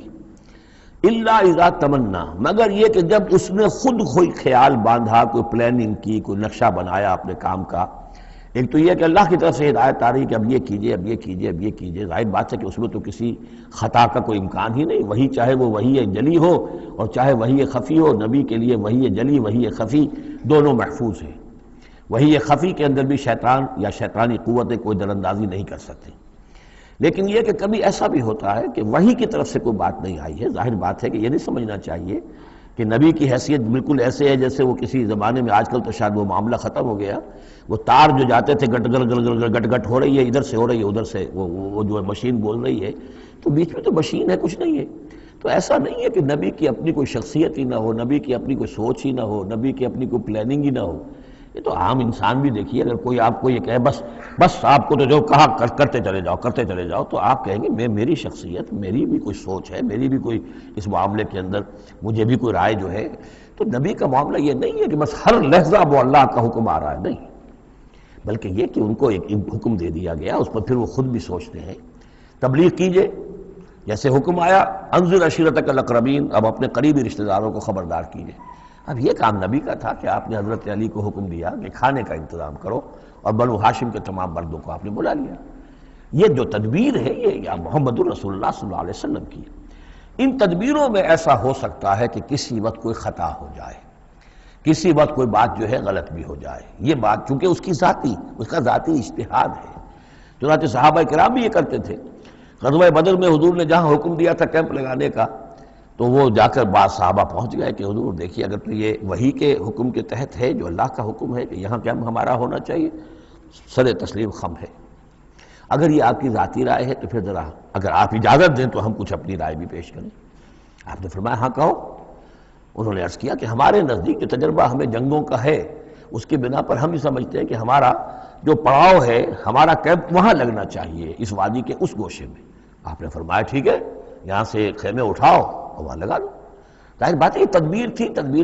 Speaker 1: الا اذا تمنا، مگر یہ کہ جب اس نے خود کوئی خیال باندھا، کوئی پلاننگ کی، کوئی نقشہ بنایا اپنے کام کا۔ ایک تو یہ کہ اللہ کی طرف سے ہدایت آ رہی کہ اب یہ کیجئے، اب یہ کیجئے، اب یہ کیجئے، ظاہر بات ہے کہ اس میں تو کسی خطا کا کوئی امکان ہی نہیں، وہی چاہے وہ وحی جلی ہو اور چاہے وحی خفی ہو، نبی کے لیے وحی جلی وحی خفی دونوں محفوظ ہیں۔ وحی خفی کے اندر بھی شیطان یا شیطانی قوتیں کوئی در اندازی نہیں کر سکتے، لیکن یہ کہ کبھی ایسا بھی ہوتا ہے کہ وحی کی طرف سے کوئی بات نہیں آئی ہے۔ ظاہر بات ہے کہ یہ نہیں سمجھنا چاہیے کہ نبی کی حیثیت بالکل ایسے ہے جیسے وہ کسی زمانے میں، آج کل تو شاید وہ معاملہ ختم ہو گیا، وہ تار جو جاتے تھے گٹ گٹ گٹ گٹ گٹ گٹ ہو رہی ہے، ادھر سے ہو رہی ہے، ادھر سے وہ جو ہے مشین بول رہی ہے، تو بیچ میں تو مشین ہے، کچھ نہیں ہے۔ تو ایسا نہیں ہے کہ نبی کی اپنی کوئی شخصیت ہی نہ ہو، نبی کی اپنی کوئی سوچ ہی نہ ہو، نبی کی اپنی کوئی پلاننگ ہی نہ ہو۔ یہ تو عام انسان بھی دیکھیے، اگر کوئی آپ کو یہ کہے بس آپ کو تو جو کہا کرتے چلے جاؤ، تو آپ کہیں گے میری شخصیت، میری بھی کوئی سوچ ہے، میری بھی کوئی اس معاملے کے اندر مجھے بھی کوئی رائے جو ہے۔ تو نبی کا معاملہ یہ نہیں ہے کہ بس ہر لحظہ وہ اللہ کا حکم آ رہا ہے، نہیں، بلکہ یہ کہ ان کو ایک حکم دے دیا گیا، اس پر پھر وہ خود بھی سوچتے ہیں۔ تبلیغ کیجئے، جیسے حکم آیا انذر عشیرتک الاقربین، اب اپنے قریبی رشتہ داروں کو خبردار کیجئے۔ اب یہ کام نبی کا تھا کہ آپ نے حضرت علی کو حکم دیا کہ کھانے کا انتظام کرو، اور بنو ہاشم کے تمام مردوں کو آپ نے بلا لیا۔ یہ جو تدبیر ہے یہ محمد الرسول اللہ صلی اللہ علیہ وسلم کی۔ ان تدبیروں میں ایسا ہو سکتا ہے کہ کسی وقت کوئی خطا ہو جائے، کسی وقت کوئی بات جو ہے غلط بھی ہو جائے، یہ بات چونکہ اس کا ذاتی اجتہاد ہے۔ چنانچہ صحابہ کرام بھی یہ کرتے تھے۔ غزوہ بدر میں حضور نے جہاں حکم دیا تھا کیمپ لگانے کا، تو وہ جا کر بعض صحابہ پہنچ گئے کہ حضور دیکھیے اگر تو یہ وحی کے حکم کے تحت ہے، جو اللہ کا حکم ہے کہ یہاں کیمپ ہمارا ہونا چاہیے، سر تسلیم خم ہے۔ اگر یہ آپ کی ذاتی رائے ہے تو پھر ذرا اگر آپ اجازت دیں تو ہم کچھ اپنی رائے بھی پیش کریں۔ آپ نے فرمایا ہاں کہو۔ انہوں نے عرض کیا کہ ہمارے نزدیک جو تجربہ ہمیں جنگوں کا ہے، اس کی بنا پر ہم یہ سمجھتے ہیں کہ ہمارا جو پڑاؤ ہے، ہمارا کیمپ وہاں لگنا چاہیے، اس وادی کے اس گوشے میں۔ آپ نے فرمایا ٹھیک ہے، یہاں سے خیمے اٹھاؤ اور وہاں لگا لو۔ ظاہر بات ہے یہ تدبیر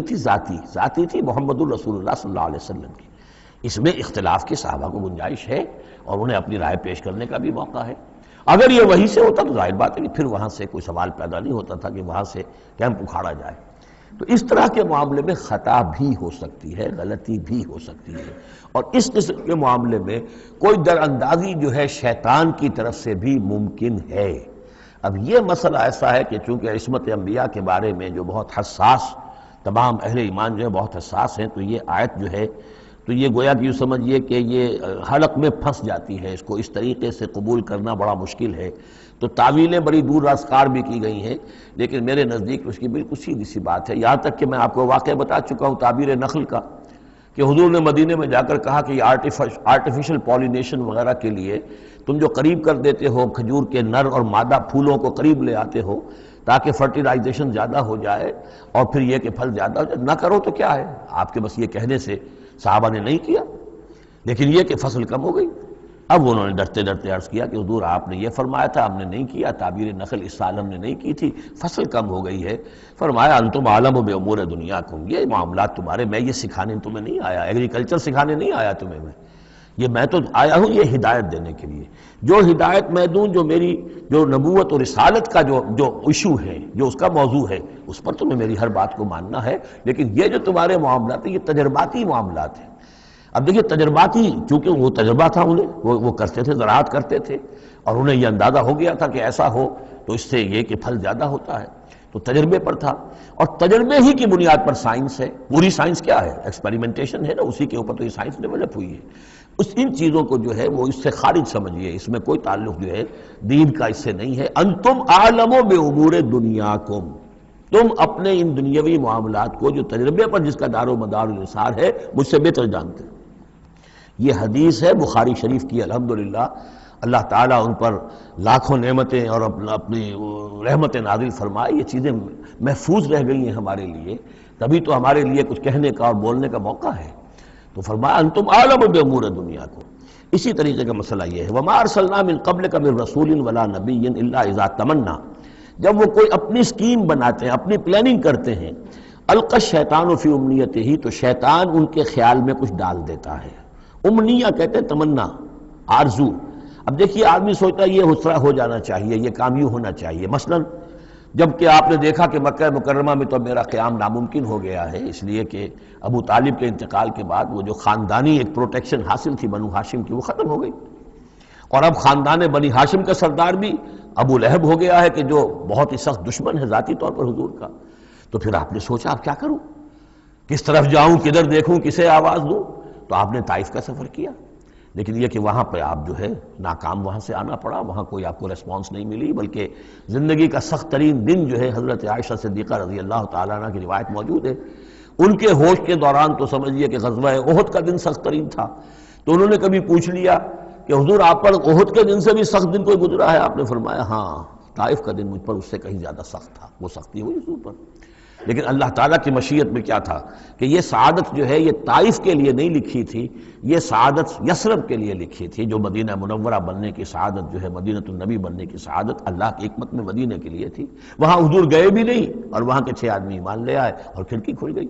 Speaker 1: تھی ذاتی تھی محمد الرسول اللہ صلی اللہ علیہ وسلم کی۔ اس میں اختلاف کی صحابہ کو گنجائش ہے اور انہیں اپنی رائے پیش کرنے کا بھی موقع ہے۔ اگر یہ وحی سے ہوتا تو ظاہر بات ہے کہ پھر وہاں سے کوئی سوال پیدا نہیں ہوتا تھا کہ وہاں سے کیمپ اکھاڑا جائے۔ تو اس طرح کے معاملے میں خطا بھی ہو سکتی ہے، غلطی بھی ہو سکتی ہے، اور اس قسم کے معاملے میں کوئی در اندازی جو ہے شیطان کی طرف سے بھی ممکن ہے۔ اب یہ مسئلہ ایسا ہے کہ چونکہ عصمت انبیاء کے بارے میں جو بہت حساس، تمام اہل ایمان جو ہے بہت حساس ہیں، تو یہ آیت جو ہے تو یہ گویا کہ یوں سمجھیے کہ یہ حلق میں پھنس جاتی ہے، اس کو اس طریقے سے قبول کرنا بڑا مشکل ہے۔ تو تعویلیں بڑی دور راسکار بھی کی گئی ہیں، لیکن میرے نزدیک اس کی بالکل سیدھی سی بات ہے۔ یہاں تک کہ میں آپ کو واقعہ بتا چکا ہوں تعبیر نخل کا، کہ حضور نے مدینے میں جا کر کہا کہ یہ آرٹیفیشل پولینیشن وغیرہ کے لیے تم جو قریب کر دیتے ہو کھجور کے نر اور مادہ پھولوں کو قریب لے آتے ہو تاکہ فرٹیلائزیشن زیادہ ہو جائے اور پھر یہ کہ پھل زیادہ ہو جائے، نہ کرو تو کیا ہے؟ آپ کے بس یہ کہنے سے صحابہ نے نہیں کیا، لیکن یہ کہ فصل کم ہو گئی۔ اب انہوں نے ڈرتے ڈرتے عرض کیا کہ حضور آپ نے یہ فرمایا تھا، ہم نے نہیں کیا، تعبیر نخل اس سال ہم نے نہیں کی تھی، فصل کم ہو گئی ہے۔ فرمایا انتم عالم بامور دنیاکم، یہ معاملات تمہارے، میں یہ سکھانے تمہیں نہیں آیا، ایگریکلچر سکھانے نہیں آیا تمہیں میں تو آیا ہوں یہ ہدایت دینے کے لیے۔ جو ہدایت میں دوں، جو میری جو نبوت اور رسالت کا جو ایشو ہے، جو اس کا موضوع ہے، اس پر تمہیں میری ہر بات کو ماننا ہے، لیکن یہ جو تمہارے معاملات ہیں یہ تجرباتی معاملات ہیں۔ اب دیکھیے تجرباتی، چونکہ وہ تجربہ تھا انہیں، وہ کرتے تھے، زراعت کرتے تھے، اور انہیں یہ اندازہ ہو گیا تھا کہ ایسا ہو تو اس سے یہ کہ پھل زیادہ ہوتا ہے، تو تجربے پر تھا، اور تجربے ہی کی بنیاد پر سائنس ہے۔ پوری سائنس کیا ہے؟ ایکسپیریمنٹیشن ہے نا، اسی کے اوپر تو یہ سائنس ڈیولپ ہوئی ہے۔ ان چیزوں کو جو ہے وہ اس سے خارج سمجھیے، اس میں کوئی تعلق جو ہے دین کا اس سے نہیں ہے۔ انتم عالم بامور دنیاکم، تم اپنے ان دنیاوی معاملات کو جو تجربے پر جس کا دار و مدار انحصار ہے مجھ سے بہتر جانتے ہو۔ یہ حدیث ہے بخاری شریف کی، الحمدللہ اللہ تعالیٰ ان پر لاکھوں نعمتیں اور اپنی رحمتیں نازل فرمائے، یہ چیزیں محفوظ رہ گئی ہیں ہمارے لیے، تبھی تو ہمارے لیے کچھ کہنے کا اور بولنے کا موقع ہے۔ تو فرمایا انتم عالم بامور دنیاکم۔ اسی طریقے کا مسئلہ یہ ہے وما ارسلنا من قبلک من رسول ولا نبی الا اذا تمنا، جب وہ کوئی اپنی سکیم بناتے ہیں، اپنی پلاننگ کرتے ہیں، القى الشیطان فی امنیتہ، تو شیطان ان کے خیال میں کچھ ڈال دیتا ہے۔ امنیہ کہتے ہیں تمنا، آرزو۔ اب دیکھیے آدمی سوچتا ہے یہ حسرہ ہو جانا چاہیے، یہ کام یوں ہونا چاہیے، مثلا جب کہ آپ نے دیکھا کہ مکہ مکرمہ میں تو میرا قیام ناممکن ہو گیا ہے، اس لیے کہ ابو طالب کے انتقال کے بعد وہ جو خاندانی ایک پروٹیکشن حاصل تھی بنو ہاشم کی، وہ ختم ہو گئی، اور اب خاندان بنی ہاشم کا سردار بھی ابو لہب ہو گیا ہے کہ جو بہت ہی سخت دشمن ہے ذاتی طور پر حضور کا۔ تو پھر آپ نے سوچا اب کیا کروں، کس طرف جاؤں، کدھر دیکھوں، کسے آواز دوں؟ تو آپ نے طائف کا سفر کیا، لیکن یہ کہ وہاں پہ آپ جو ہے ناکام وہاں سے آنا پڑا، وہاں کوئی آپ کو ریسپانس نہیں ملی، بلکہ زندگی کا سخت ترین دن جو ہے حضرت عائشہ صدیقہ رضی اللہ تعالیٰ عنہ کی روایت موجود ہے، ان کے ہوش کے دوران تو سمجھیے کہ غزوہ احد کا دن سخت ترین تھا، تو انہوں نے کبھی پوچھ لیا کہ حضور آپ پر احد کے دن سے بھی سخت دن کوئی گزرا ہے؟ آپ نے فرمایا ہاں، طائف کا دن مجھ پر اس سے کہیں زیادہ سخت تھا، وہ سختی ہوئی حضور پر۔ لیکن اللہ تعالیٰ کی مشیت میں کیا تھا کہ یہ سعادت جو ہے یہ طائف کے لیے نہیں لکھی تھی، یہ سعادت یثرب کے لیے لکھی تھی، جو مدینہ منورہ بننے کی سعادت جو ہے، مدینۃ النبی بننے کی سعادت اللہ کی حکمت میں مدینہ کے لیے تھی۔ وہاں حضور گئے بھی نہیں اور وہاں کے 6 آدمی ایمان لے آئے اور کھڑکی کھل گئی۔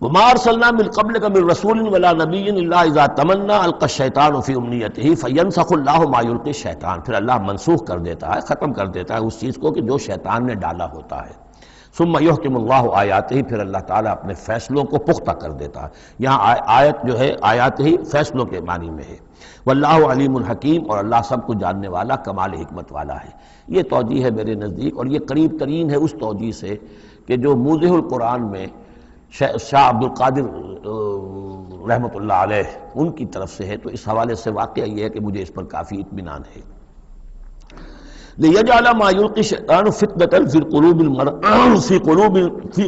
Speaker 1: وَمَا أَرْسَلْنَا مِن قَبْلِكَ مِن رَّسُولٍ وَلَا نَبِيٍّ إِلَّا إِذَا تَمَنَّىٰ أَلْقَى الشَّيْطَانُ فِي أُمْنِيَّتِهِ فَيَنسَخُ اللَّهُ مَا يُلْقِي الشَّيْطَانُ، پھر اللہ منسوخ کر دیتا ہے، ختم کر دیتا ہے اس چیز کو کہ جو شیطان نے ڈالا ہوتا ہے۔ ثم يحكم اللہ آیاتہ، پھر اللہ تعالیٰ اپنے فیصلوں کو پختہ کر دیتا ہے۔ یہاں آیت جو ہے آیات ہی فیصلوں کے معنی میں ہے۔ واللہ علیم الحکیم، اور اللہ سب کو جاننے والا، کمال حکمت والا ہے۔ یہ توجیہ ہے میرے نزدیک، اور یہ قریب ترین ہے اس توجیہ سے کہ جو موضح القرآن میں شاہ عبد القادر رحمۃ اللہ علیہ ان کی طرف سے ہے، تو اس حوالے سے واقعہ یہ ہے کہ مجھے اس پر کافی اطمینان ہے۔ لِيَجْعَلَ مَا يُلْقِي الشَّيْطَانُ فِتْنَةً فِي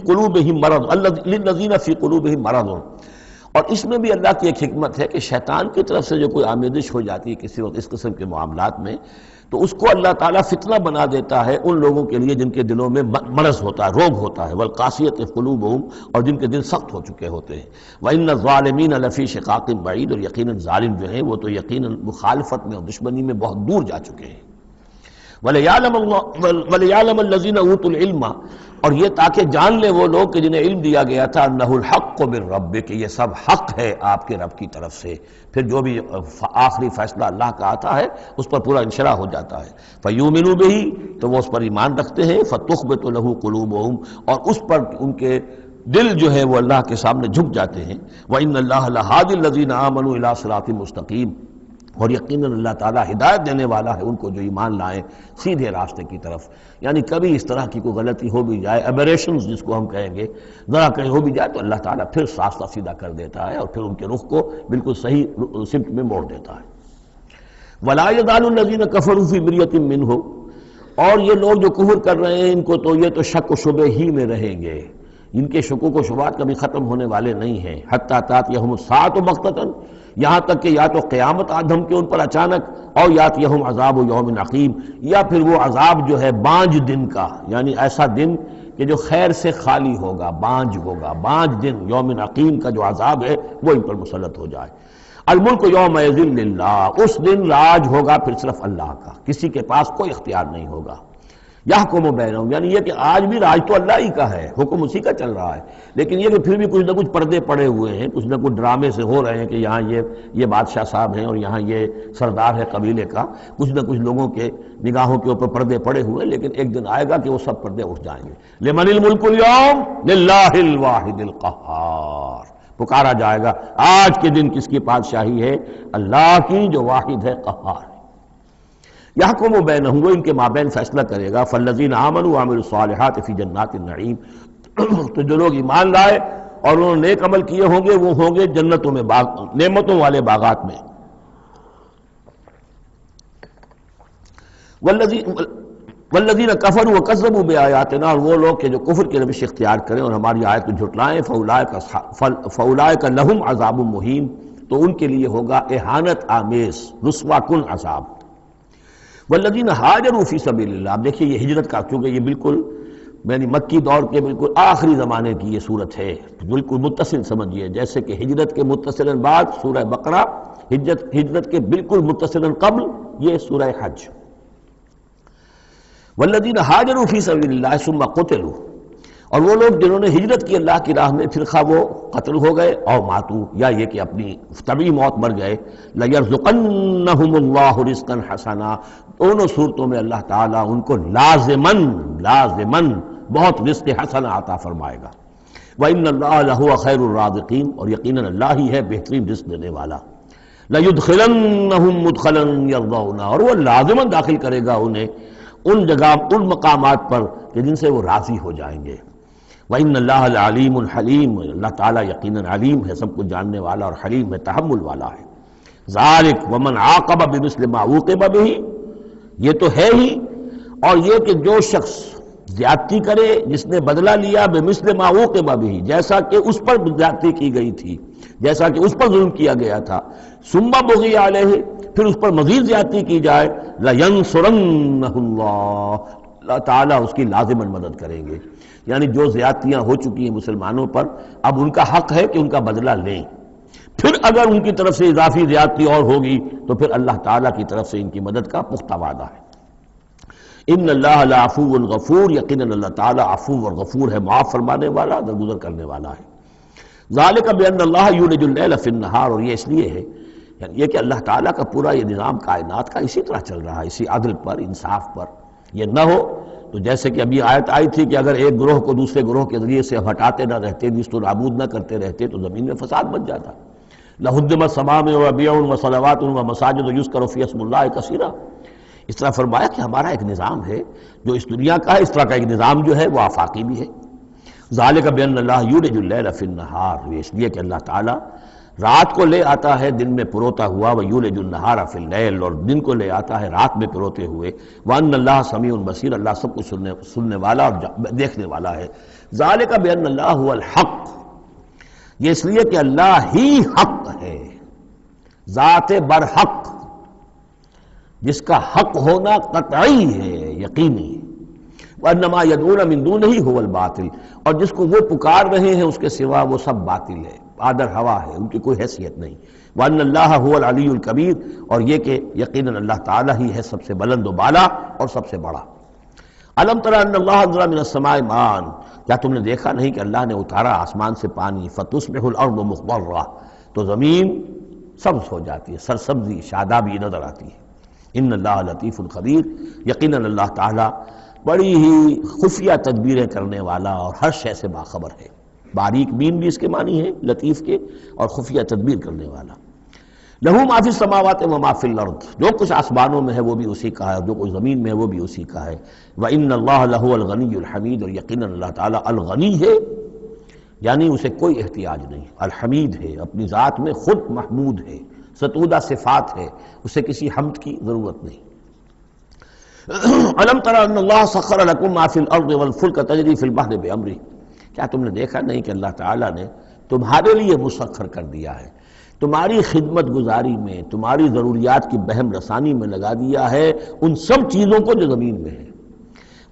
Speaker 1: قُلُوبِهِم مَّرَضٌ لِلَّذِينَ فِي قُلُوبِهِم مَّرَضٌ، اور اس میں بھی اللہ کی ایک حکمت ہے کہ شیطان کی طرف سے جو کوئی آمیزش ہو جاتی ہے کسی وقت اس قسم کے معاملات میں، تو اس کو اللہ تعالیٰ فتنہ بنا دیتا ہے ان لوگوں کے لیے جن کے دلوں میں مرض ہوتا ہے، روگ ہوتا ہے، وَالْقَاسِيَةِ قُلُوبُهُمْ، اور جن کے دل سخت ہو چکے ہوتے ہیں۔ وَإِنَّ الظَّالِمِينَ لَفِي شِقَاقٍ بَعِيدٍ، اور یقیناً ظالم جو ہیں وہ تو یقیناً مخالفت میں اور دشمنی میں بہت دور جا چکے ہیں۔ وَلِيَعْلَمَ الَّذِينَ أُوتُوا الْعِلْمَ، اور یہ تاکہ جان لے وہ لوگ کہ جنہیں علم دیا گیا تھا، أَنَّهُ الْحَقُّ مِن رَّبِّكَ، کہ یہ سب حق ہے آپ کے رب کی طرف سے۔ پھر جو بھی آخری فیصلہ اللہ کا آتا ہے اس پر پورا انشراح ہو جاتا ہے۔ فَيُؤْمِنُوا بِهِ، تو وہ اس پر ایمان رکھتے ہیں، فَتُخْبِتُ لَهُ قُلُوبُهُمْ، اور اس پر ان کے دل جو ہے وہ اللہ کے سامنے جھک جاتے ہیں۔ وَإِنَّ اللَّهَ لَهَادِ الَّذِينَ آمَنُوا إِلَىٰ صِرَاطٍ مُّسْتَقِيمٍ، اور یقیناً اللہ تعالیٰ ہدایت دینے والا ہے ان کو جو ایمان لائیں سیدھے راستے کی طرف۔ یعنی کبھی اس طرح کی کوئی غلطی ہو بھی جائے، ایبریشنز جس کو ہم کہیں گے، ذرا کہیں ہو بھی جائے تو اللہ تعالیٰ پھر راستہ سیدھا کر دیتا ہے اور پھر ان کے رخ کو بالکل صحیح سمت میں موڑ دیتا ہے۔ وَلَا يَزَالُ الَّذِينَ كَفَرُوا فِي مِرْيَةٍ مِّنْهُ، اور یہ لوگ جو کفر کر رہے ہیں ان کو تو یہ تو شک و شبہ ہی میں رہیں گے، ان کے شکوک و شبہات کبھی ختم ہونے والے نہیں ہیں۔ حتیٰ تأتیہم الساعۃ بغتۃ، یہاں تک کہ یا تو قیامت آ دھمکے ان پر اچانک، اور یاتیہم عذاب یوم عقیم، یا پھر وہ عذاب جو ہے بانج دن کا، یعنی ایسا دن کہ جو خیر سے خالی ہوگا، بانج ہوگا، بانج دن، یوم عقیم کا جو عذاب ہے وہ ان پر مسلط ہو جائے۔ الملک یومئذ للہ، اس دن راج ہوگا پھر صرف اللہ کا، کسی کے پاس کوئی اختیار نہیں ہوگا۔ یحکم بینہم، یعنی یہ کہ آج بھی راج تو اللہ ہی کا ہے، حکم اسی کا چل رہا ہے، لیکن یہ کہ پھر بھی کچھ نہ کچھ پردے پڑے ہوئے ہیں، کچھ نہ کچھ ڈرامے سے ہو رہے ہیں کہ یہاں یہ بادشاہ صاحب ہیں اور یہاں یہ سردار ہے قبیلے کا، کچھ نہ کچھ لوگوں کے نگاہوں کے اوپر پردے پڑے ہوئے، لیکن ایک دن آئے گا کہ وہ سب پردے اٹھ جائیں گے۔ لمن الملک اليوم للہ الواحد القہار، پکارا جائے گا آج کے دن کس کی بادشاہی ہے؟ اللہ کی جو واحد ہے، قہار۔ یحکم بینہم، وہ ان کے مابین فیصلہ کرے گا۔ فالذین آمنوا وعملوا الصالحات فی جنات النعیم، تو جو لوگ ایمان لائے اور انہوں نے نیک عمل کیے ہوں گے وہ ہوں گے جنتوں میں، نعمتوں والے باغات میں۔ والذین کفروا وکذبوا بآیاتنا، اور وہ لوگ کہ جو کفر کی روش اختیار کریں اور ہماری آیت کو جھٹلائیں، فاولئک لہم عذاب مہین، تو ان کے لیے ہوگا اہانت آمیز، رسوا کن عذاب۔ والذین ہاجروا فی سبیل اللہ، اب دیکھیے یہ ہجرت کا، کیونکہ یہ بالکل یعنی مکی دور کے بالکل آخری زمانے کی یہ صورت ہے، بالکل متصل سمجھیے، جیسے کہ ہجرت کے متصلاً بعد سورہ بقرہ، ہجرت کے بالکل متصلاً قبل یہ سورہ حج۔ والذین ہاجروا فی سبیل اللہ ثم قتلوا، اور وہ لوگ جنہوں نے ہجرت کی اللہ کی راہ میں، پھر خواہ وہ قتل ہو گئے اور ماتوا، یا یہ کہ اپنی طبعی موت مر گئے، لَيَرْزُقَنَّهُمُ اللَّهُ رِزْقًا حَسَنًا، دونوں صورتوں میں اللہ تعالیٰ ان کو لازماً بہت رزق حسن عطا فرمائے گا۔ وَإِنَّ اللَّهَ لَهُوَ خَيْرُ الرَّازِقِينَ، اور یقیناً اللہ ہی ہے بہترین رزق دینے والا۔ لَيُدْخِلَنَّهُمْ مُدْخَلًا يَرْضَوْنَ، اور وہ لازماً داخل کرے گا انہیں ان جگہ، ان مقامات پر کہ جن سے وہ راضی ہو جائیں گے۔ وَإِنَّ اللَّهَ الْعَلِيمُ الْحَلِيمُ، اللہ تعالیٰ یقیناً علیم ہے، سب کچھ جاننے والا، اور حلیم ہے، تحمل والا ہے۔ ذَلِكَ وَمَنْ عَاقَبَ بِمِثْلِ مَا عُوقِبَ بِهِ، یہ تو ہے ہی، اور یہ کہ جو شخص زیادتی کرے، جس نے بدلہ لیا بِمِثْلِ مَا عُوقِبَ بِهِ، جیسا کہ اس پر زیادتی کی گئی تھی، جیسا کہ اس پر ظلم کیا گیا تھا، ثُمَّ بُغِيَ عَلَيْهِ، پھر اس پر مزید زیادتی کی جائے، لَيَنْصُرَنَّهُ اللَّهُ، اللہ تعالیٰ اس کی لازماً مدد کریں گے۔ یعنی جو زیادتیاں ہو چکی ہیں مسلمانوں پر، اب ان کا حق ہے کہ ان کا بدلہ لیں، پھر اگر ان کی طرف سے اضافی زیادتی اور ہوگی تو پھر اللہ تعالیٰ کی طرف سے ان کی مدد کا پختہ وعدہ ہے۔ ان اللہ لعفو غفور، یقیناً اللہ تعالیٰ عفو اور غفور ہے، معاف فرمانے والا، درگزر کرنے والا ہے۔ ذالک بان اللہ یولج اللیل فی النہار، اور یہ اس لیے ہے، یعنی یہ کہ اللہ تعالیٰ کا پورا یہ نظام کائنات کا اسی طرح چل رہا ہے، اسی عدل پر، انصاف پر۔ یہ نہ ہو تو جیسے کہ ابھی آیت آئی تھی کہ اگر ایک گروہ کو دوسرے گروہ کے ذریعے سے ہٹاتے نہ رہتے، نیست و نابود نہ کرتے رہتے، تو زمین میں فساد بچ جاتا۔ لَهُدِّمَتْ صَوَامِعُ وَبِيَعٌ وَصَلَوَاتٌ وَمَسَاجِدُ يُذْكَرُ فِيهَا اسْمُ اللَّهِ كَثِيرًا، اس طرح فرمایا کہ ہمارا ایک نظام ہے جو اس دنیا کا ہے، اس طرح کا ایک نظام جو ہے وہ آفاقی بھی ہے۔ ذَلِكَ بِأَنَّ اللَّهَ يُولِجُ اللَّيْلَ فِي النَّهَارِ، یہ اس لیے کہ اللہ تعالیٰ رات کو لے آتا ہے دن میں پروتا ہوا، وَيُولِجُ النَّهَارَ فِي اللَّيْلِ، اور دن کو لے آتا ہے رات میں پروتے ہوئے، وَأَنَّ اللَّهَ سَمِيعٌ بَصِيرٌ، اللہ سب کچھ سننے والا اور دیکھنے والا ہے۔ ذَلِكَ بِأَنَّ اللَّهَ هُوَ الْحَقُّ، یہ اس لیے کہ اللہ ہی حق ہے، ذات برحق، جس کا حق ہونا قطعی ہے، یقینی۔ وَأَنَّمَا يَدْعُونَ مِن دُونِهِ هُوَ الْبَاطِلُ، اور جس کو وہ پکار رہے ہیں اس کے سوا وہ سب باطل ہے، آدر ہوا ہے، ان کی کوئی حیثیت نہیں۔ وَأَنَّ اللَّهَ هُوَ الْعَلِيُّ الْكَبِيرُ، اور یہ کہ یقیناً اللہ تعالیٰ ہی ہے سب سے بلند و بالا اور سب سے بڑا۔ أَلَمْ تَرَ أَنَّ اللَّهَ أَنزَلَ مِنَ السَّمَاءِ مَاءً، کیا تم نے دیکھا نہیں کہ اللہ نے اتارا آسمان سے پانی، فَتُصْبِحُ الْأَرْضُ مُخْضَرَّةً، تو زمین سبز ہو جاتی ہے، سرسبزی، شادابی نظر آتی ہے۔ ان اللہ لطیف خبیر، یقیناً اللہ تعالیٰ بڑی ہی خفیہ تدبیریں کرنے والا اور ہر شے سے باخبر ہے۔ باریک بین بھی اس کے معنی ہے لطیف کے، اور خفیہ تدبیر کرنے والا۔ لہو ما فی السماوات و ما فی الارض، جو کچھ آسمانوں میں ہے وہ بھی اسی کا ہے، اور جو کچھ زمین میں ہے وہ بھی اسی کا ہے۔ وَإِنَّ اللَّهَ لَهُوَ الْغَنِيُّ الْحَمِيدُ، اور یقیناً اللہ تعالیٰ الغنی ہے، یعنی اسے کوئی احتیاج نہیں، الحمید ہے، اپنی ذات میں خود محمود ہے، ستودہ صفات ہے، اسے کسی حمد کی ضرورت نہیں۔ أَلَمْ تَرَ أَنَّ اللَّهَ سَخَّرَ لَكُم مَّا فِي الْأَرْضِ وَالْفُلْكَ تَجْرِي فِي الْبَحْرِ بِأَمْرِهِ، کیا تم نے دیکھا نہیں کہ اللہ تعالیٰ نے تمہارے لیے مسخر کر دیا ہے، تمہاری خدمت گزاری میں، تمہاری ضروریات کی بہم رسانی میں لگا دیا ہے ان سب چیزوں کو جو زمین میں ہے،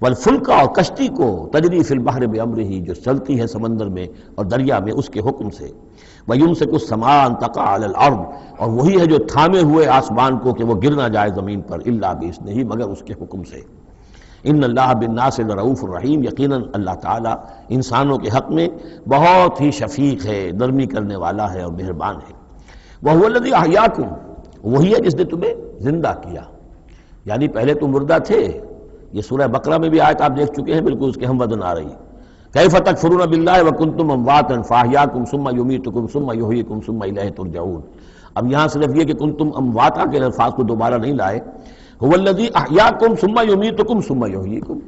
Speaker 1: والفلک، اور کشتی کو، تجری فی البحر بامرہ، جو چلتی ہے سمندر میں اور دریا میں اس کے حکم سے، ویمسک السماء ان تقع علی الارض، اور وہی ہے جو تھامے ہوئے آسمان کو کہ وہ گر نہ جائے زمین پر، الا باذنہ، مگر اس کے حکم سے۔ ان اللہ بالناس لرؤوف الرحیم، یقیناً اللہ تعالیٰ انسانوں کے حق میں بہت ہی شفیق ہے، نرمی کرنے والا ہے اور مہربان ہے۔ وَهُوَ الَّذِي أَحْيَاكُمْ، وہی ہے جس نے تمہیں زندہ کیا، یعنی پہلے تم مردہ تھے۔ یہ سورہ بقرہ میں بھی آیت آپ دیکھ چکے ہیں، بالکل اس کے ہم وزن آ رہی ہے۔ کیف تکفرون باللہ وکنتم امواتا فاحیاکم ثم یمیتکم ثم یحییکم ثم الیہ ترجعون۔ اب یہاں صرف یہ کہ کنتم امواتا کے الفاظ کو دوبارہ نہیں لائے، هو الذی احیاکم ثم یمیتکم ثم یحییکم،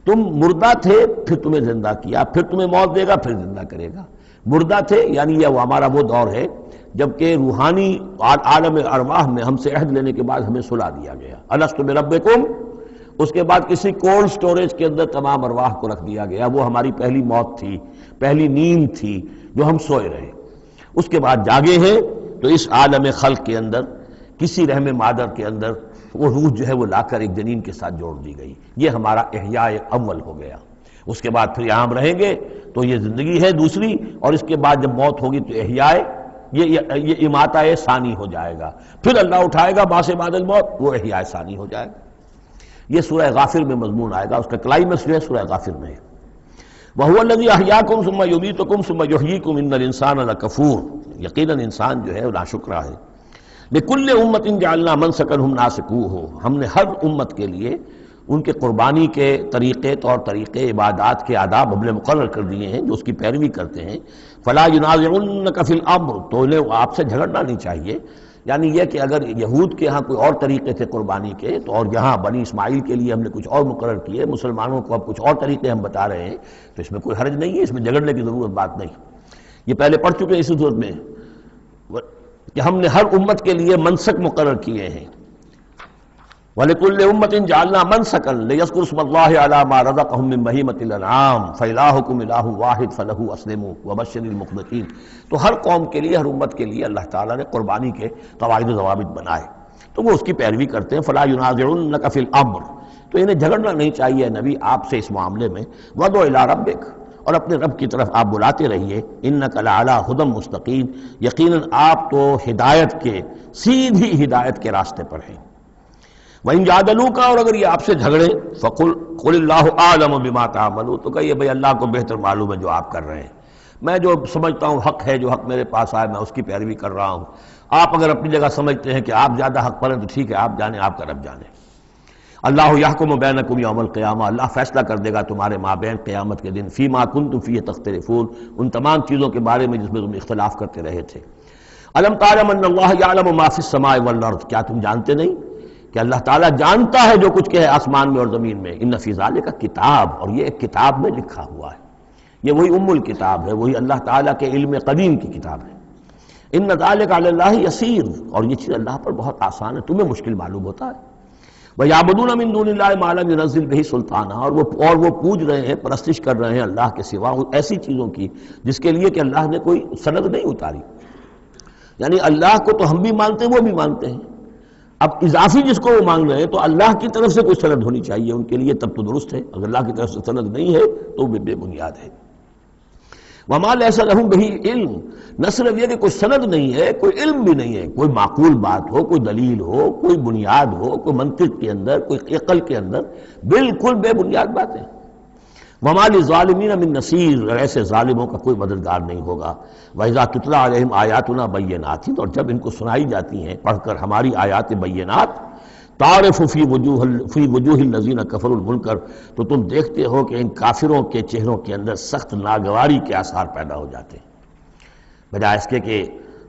Speaker 1: تم مردہ تھے پھر تمہیں زندہ کیا، پھر تمہیں موت دے گا، پھر زندہ کرے گا۔ مردہ تھے یعنی یہ ہمارا وہ دور ہے جبکہ روحانی عالم ارواح میں ہم سے عہد لینے کے بعد ہمیں سلا دیا گیا، الست بربکم، اس کے بعد کسی کولڈ سٹوریج کے اندر تمام ارواح کو رکھ دیا گیا، وہ ہماری پہلی موت تھی، پہلی نیند تھی جو ہم سوئے رہے۔ اس کے بعد جاگے ہیں تو اس عالم خلق کے اندر کسی رحم مادر کے اندر وہ روح جو ہے وہ لا کر ایک جنین کے ساتھ جوڑ دی گئی، یہ ہمارا احیاء اول ہو گیا۔ اس کے بعد پھر یہاں ہم رہیں گے تو یہ زندگی ہے دوسری، اور اس کے بعد جب موت ہوگی تو احیاء یہ اماتہ ثانی ہو جائے گا، پھر اللہ اٹھائے گا بعد الموت، وہ احیاء ثانی ہو جائے گا۔ یہ سورہ غافر میں مضمون آئے گا، اس کا کلائمیکس جو ہے سورہ غافر میں ہے۔ وَهُوَ الَّذِي أَحْيَاكُمْ ثُمَّ يُمِيتُكُمْ ثُمَّ يُحْيِيكُمْ إِنَّ الْإِنسَانَ لَكَفُورٌ، یقیناً انسان جو ہے وہ ناشکرا ہے۔ لِكُلِّ أُمَّةٍ جَعَلْنَا مَنْسَكًا هُمْ نَاسِكُوهُ، ہم نے ہر امت کے لیے ان کے قربانی کے طریقے، طور طریقے، عبادات کے آداب ہم نے مقرر کر دیے ہیں جو اس کی پیروی کرتے ہیں۔ فَلَا يُنَازِعُنَّكَ فِي الْأَمْرِ، تو انہیں آپ سے جھگڑنا نہیں چاہیے، یعنی یہ کہ اگر یہود کے ہاں کوئی اور طریقے تھے قربانی کے تو اور یہاں بنی اسماعیل کے لیے ہم نے کچھ اور مقرر کیے، مسلمانوں کو اب کچھ اور طریقے ہم بتا رہے ہیں، تو اس میں کوئی حرج نہیں ہے، اس میں جھگڑنے کی ضرورت بات نہیں۔ یہ پہلے پڑھ چکے ہیں اسی صورت میں کہ ہم نے ہر امت کے لیے منسک مقرر کیے ہیں۔ وَلِكُلِّ أُمَّةٍ جَعَلْنَا مَنْسَكًا لِيَذْكُرُوا اسْمَ اللَّهِ عَلَىٰ مَا رَزَقَهُم مِّن بَهِيمَةِ الْأَنْعَامِ فَإِلَٰهُكُمْ إِلَٰهٌ وَاحِدٌ فَلَهُ أَسْلِمُوا وَبَشِّرِ الْمُخْبِتِينَ، تو ہر قوم کے لیے، ہر امت کے لیے اللہ تعالیٰ نے قربانی کے قواعد و ضوابط بنائے، تو وہ اس کی پیروی کرتے ہیں۔ فَلَا يُنَازِعُنَّكَ فِي الْأَمْرِ، تو انہیں جھگڑنا نہیں چاہیے نبی آپ سے اس معاملے میں۔ وَادْعُ إِلَىٰ رَبِّكَ، اور اپنے رب کی طرف آپ بلاتے رہیے۔ إِنَّكَ لَعَلَىٰ هُدًى مُسْتَقِيمٍ، یقیناً آپ تو ہدایت کے، سیدھی ہدایت کے راستے پر ہیں۔ وَإِن جَادَلُوكَ، اور اگر یہ آپ سے جھگڑیں، قُلِ اللَّهُ أَعْلَمُ بِمَا تَعْمَلُونَ، تو کہیے بھئی اللہ کو بہتر معلوم ہے جو آپ کر رہے ہیں، میں جو سمجھتا ہوں حق ہے، جو حق میرے پاس آئے میں اس کی پیروی کر رہا ہوں، آپ اگر اپنی جگہ سمجھتے ہیں کہ آپ زیادہ حق پر ہیں تو ٹھیک ہے، آپ جانیں، آپ کا رب جانے۔ اللہ یحکم بینکم یوم القیامہ، اللہ فیصلہ کر دے گا تمہارے مابین قیامت کے دن، فیما کنتم فیہ تختلفون، ان تمام چیزوں کے بارے میں جس میں تم اختلاف کرتے رہے تھے۔ الم تعلم ان اللہ یعلم ما فی السماء والارض، کیا تم جانتے نہیں کہ اللہ تعالیٰ جانتا ہے جو کچھ کہ ہے آسمان میں اور زمین میں۔ ان فی ذالک کتاب، اور یہ ایک کتاب میں لکھا ہوا ہے، یہ وہی ام الکتاب ہے، وہی اللہ تعالیٰ کے علم قدیم کی کتاب ہے۔ ان ذالک علی اللہ یسیر، اور یہ چیز اللہ پر بہت آسان ہے، تمہیں مشکل معلوم ہوتا ہے۔ وَيَعْبُدُونَ مِن دُونِ اللَّهِ مَا لَمْ يُنَزِّلْ بِهِ سُلْطَانًا، اور وہ پوج رہے ہیں، پرستش کر رہے ہیں اللہ کے سوا ایسی چیزوں کی جس کے لیے کہ اللہ نے کوئی سند نہیں اتاری۔ یعنی اللہ کو تو ہم بھی مانتے ہیں، وہ بھی مانتے ہیں، اب اضافی جس کو وہ مانگ رہے ہیں تو اللہ کی طرف سے کوئی سند ہونی چاہیے ان کے لیے، تب تو درست ہے، اگر اللہ کی طرف سے سند نہیں ہے تو وہ بے بنیاد ہے۔ وَمَا لَيْسَ لَهُم بِهِ علم، نہ صرف یہ کہ کوئی سند نہیں ہے، کوئی علم بھی نہیں ہے، کوئی معقول بات ہو، کوئی دلیل ہو، کوئی بنیاد ہو، کوئی منطق کے اندر، کوئی عقل کے اندر، بالکل بے بنیاد باتیں۔ وَمَا لِلظَّالِمِينَ مِن نَصِيرٍ، اور ایسے ظالموں کا کوئی مددگار نہیں ہوگا۔ وَإِذَا تُتْلَىٰ عَلَيْهِمْ آيَاتُنَا بَيِّنَاتٍ، اور جب ان کو سنائی جاتی ہیں پڑھ کر ہماری آیات بینات، تعرف فی وجوہ الذین کفروا المنکر، تو تم دیکھتے ہو کہ ان کافروں کے چہروں کے اندر سخت ناگواری کے آثار پیدا ہو جاتے ہیں، بجائے اس کے کہ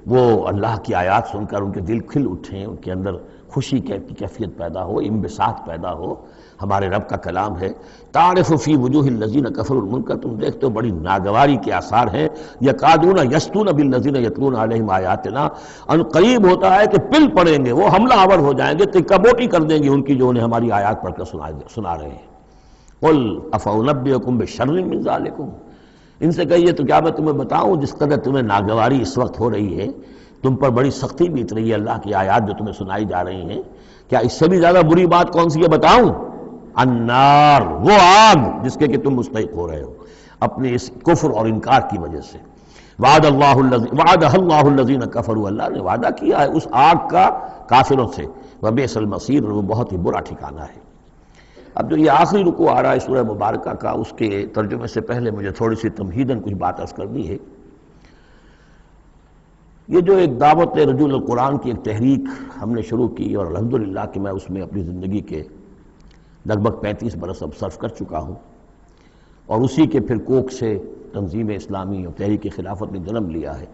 Speaker 1: وہ اللہ کی آیات سن کر ان کے دل کھل اٹھیں، ان کے اندر خوشی کی کیفیت پیدا ہو، انبساط پیدا ہو۔ ہمارے رب کا کلام ہے، تعرف فی وجوہ الذین کفروا المنکر، تم دیکھتے ہو بڑی ناگواری کے آثار ہیں۔ یکادون یسطون بالذین یتلون علیہم آیاتنا، ان قریب ہوتا ہے کہ پل پڑیں گے، وہ حملہ آور ہو جائیں گے، تکہ بوٹی کر دیں گے ان کی جو انہیں ہماری آیات پڑھ کر سنا رہے ہیں۔ قل افانبئکم بشر من ذالکم، ان سے کہیے تو کیا میں تمہیں بتاؤں جس قدر تمہیں ناگواری اس وقت ہو رہی ہے، تم پر بڑی سختی بیت رہی ہے اللہ کی آیات جو تمہیں سنائی جا رہی ہیں، کیا اس سے بھی زیادہ بری بات کون سی ہے بتاؤں؟ النار، وہ آگ جس کے کہ تم مستحق ہو رہے ہو اپنے اس کفر اور انکار کی وجہ سے۔ وعدہ اللہ الذین کفروا، اللہ نے وعدہ کیا ہے اس آگ کا کافروں سے، وبئس المصیر، اور وہ بہت ہی برا ٹھکانہ ہے۔ اب جو یہ آخری رکوع آ رہا ہے سورہ مبارکہ کا، اس کے ترجمے سے پہلے مجھے تھوڑی سی تمہیداً کچھ بات عرض کرنی ہے۔ یہ جو ایک دعوت رجوع القرآن کی ایک تحریک ہم نے شروع کی، اور الحمدللہ کہ میں اس میں اپنی زندگی کے لگ بھگ 35 برس اب صرف کر چکا ہوں، اور اسی کے پھر کوکھ سے تنظیم اسلامی اور تحریک خلافت نے جنم لیا ہے۔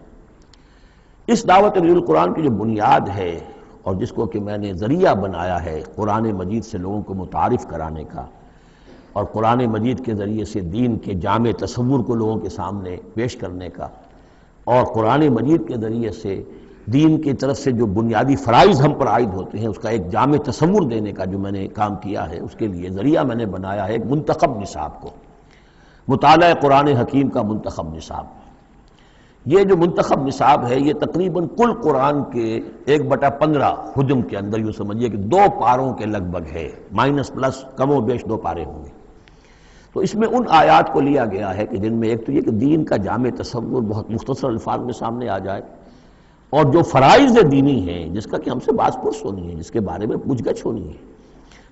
Speaker 1: اس دعوت رجوع القرآن کی جو بنیاد ہے اور جس کو کہ میں نے ذریعہ بنایا ہے قرآن مجید سے لوگوں کو متعارف کرانے کا، اور قرآن مجید کے ذریعے سے دین کے جامع تصور کو لوگوں کے سامنے پیش کرنے کا، اور قرآن مجید کے ذریعے سے دین کی طرف سے جو بنیادی فرائض ہم پر عائد ہوتے ہیں اس کا ایک جامع تصور دینے کا جو میں نے کام کیا ہے، اس کے لیے ذریعہ میں نے بنایا ہے ایک منتخب نصاب کو، مطالعہ قرآن حکیم کا منتخب نصاب۔ یہ جو منتخب نصاب ہے یہ تقریباً کل قرآن کے 1/15 حجم کے اندر یوں سمجھیے کہ 2 پاروں کے لگ بھگ ہے، مائنس پلس کم و بیش 2 پارے ہوں گے۔ تو اس میں ان آیات کو لیا گیا ہے کہ جن میں ایک تو یہ کہ دین کا جامع تصور بہت مختصر الفاظ میں سامنے آ جائے، اور جو فرائض دینی ہیں جس کا کہ ہم سے باز پرس ہونی ہے، جس کے بارے میں پوچھ گچھ ہونی ہے،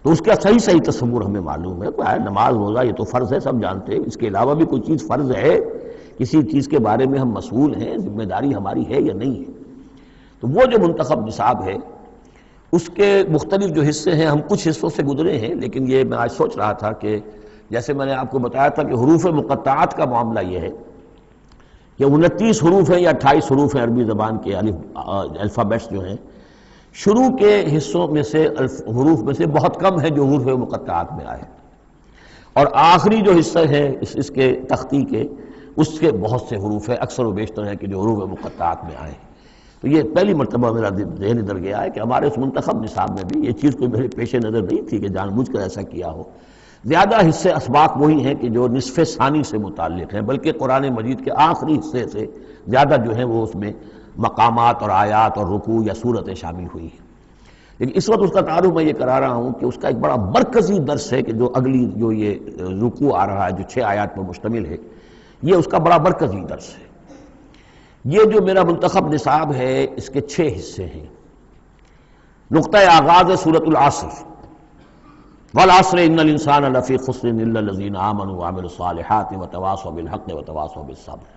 Speaker 1: تو اس کا صحیح صحیح تصور ہمیں معلوم ہے کہ نماز روزہ یہ تو فرض ہے، سب جانتے ہیں، اس کے علاوہ بھی کوئی چیز فرض ہے، کسی چیز کے بارے میں ہم مسئول ہیں، ذمہ داری ہماری ہے یا نہیں ہے؟ تو وہ جو منتخب نصاب ہے اس کے مختلف جو حصے ہیں، ہم کچھ حصوں سے گزرے ہیں، لیکن یہ میں آج سوچ رہا تھا کہ جیسے میں نے آپ کو بتایا تھا کہ حروف مقطعات کا معاملہ یہ ہے کہ 29 حروف ہیں یا 28 حروف ہیں عربی زبان کے الفابیٹس جو ہیں، شروع کے حصوں میں سے حروف میں سے بہت کم ہیں جو حروف مقطعات میں آئے، اور آخری جو حصہ ہے اس کے تختی کے، اس کے بہت سے حروف ہیں، اکثر و بیشتر ہیں کہ جو حروف مقطعات میں آئے ہیں۔ تو یہ پہلی مرتبہ میرا ذہن ادھر گیا ہے کہ ہمارے اس منتخب نصاب میں بھی یہ چیز کوئی میرے پیش نظر نہیں تھی کہ جان بوجھ کر ایسا کیا ہو۔ زیادہ حصے اسباق وہی ہیں کہ جو نصف ثانی سے متعلق ہیں، بلکہ قرآن مجید کے آخری حصے سے زیادہ جو ہیں وہ اس میں مقامات اور آیات اور رکوع یا صورتیں شامل ہوئی ہیں۔ لیکن اس وقت اس کا تعارف میں یہ کرا رہا ہوں کہ اس کا ایک بڑا مرکزی درس ہے کہ جو اگلی جو یہ رکوع آ رہا ہے جو 6 آیات پر مشتمل ہے، یہ اس کا بڑا مرکزی درس ہے۔ یہ جو میرا منتخب نصاب ہے اس کے 6 حصے ہیں۔ نقطہ آغاز ہے سورۃ العصر، والعصر ان الانسان لفی خسر الا الذین آمنوا وعملوا الصالحات وتواصوا بالحق وتواصوا بالصبر۔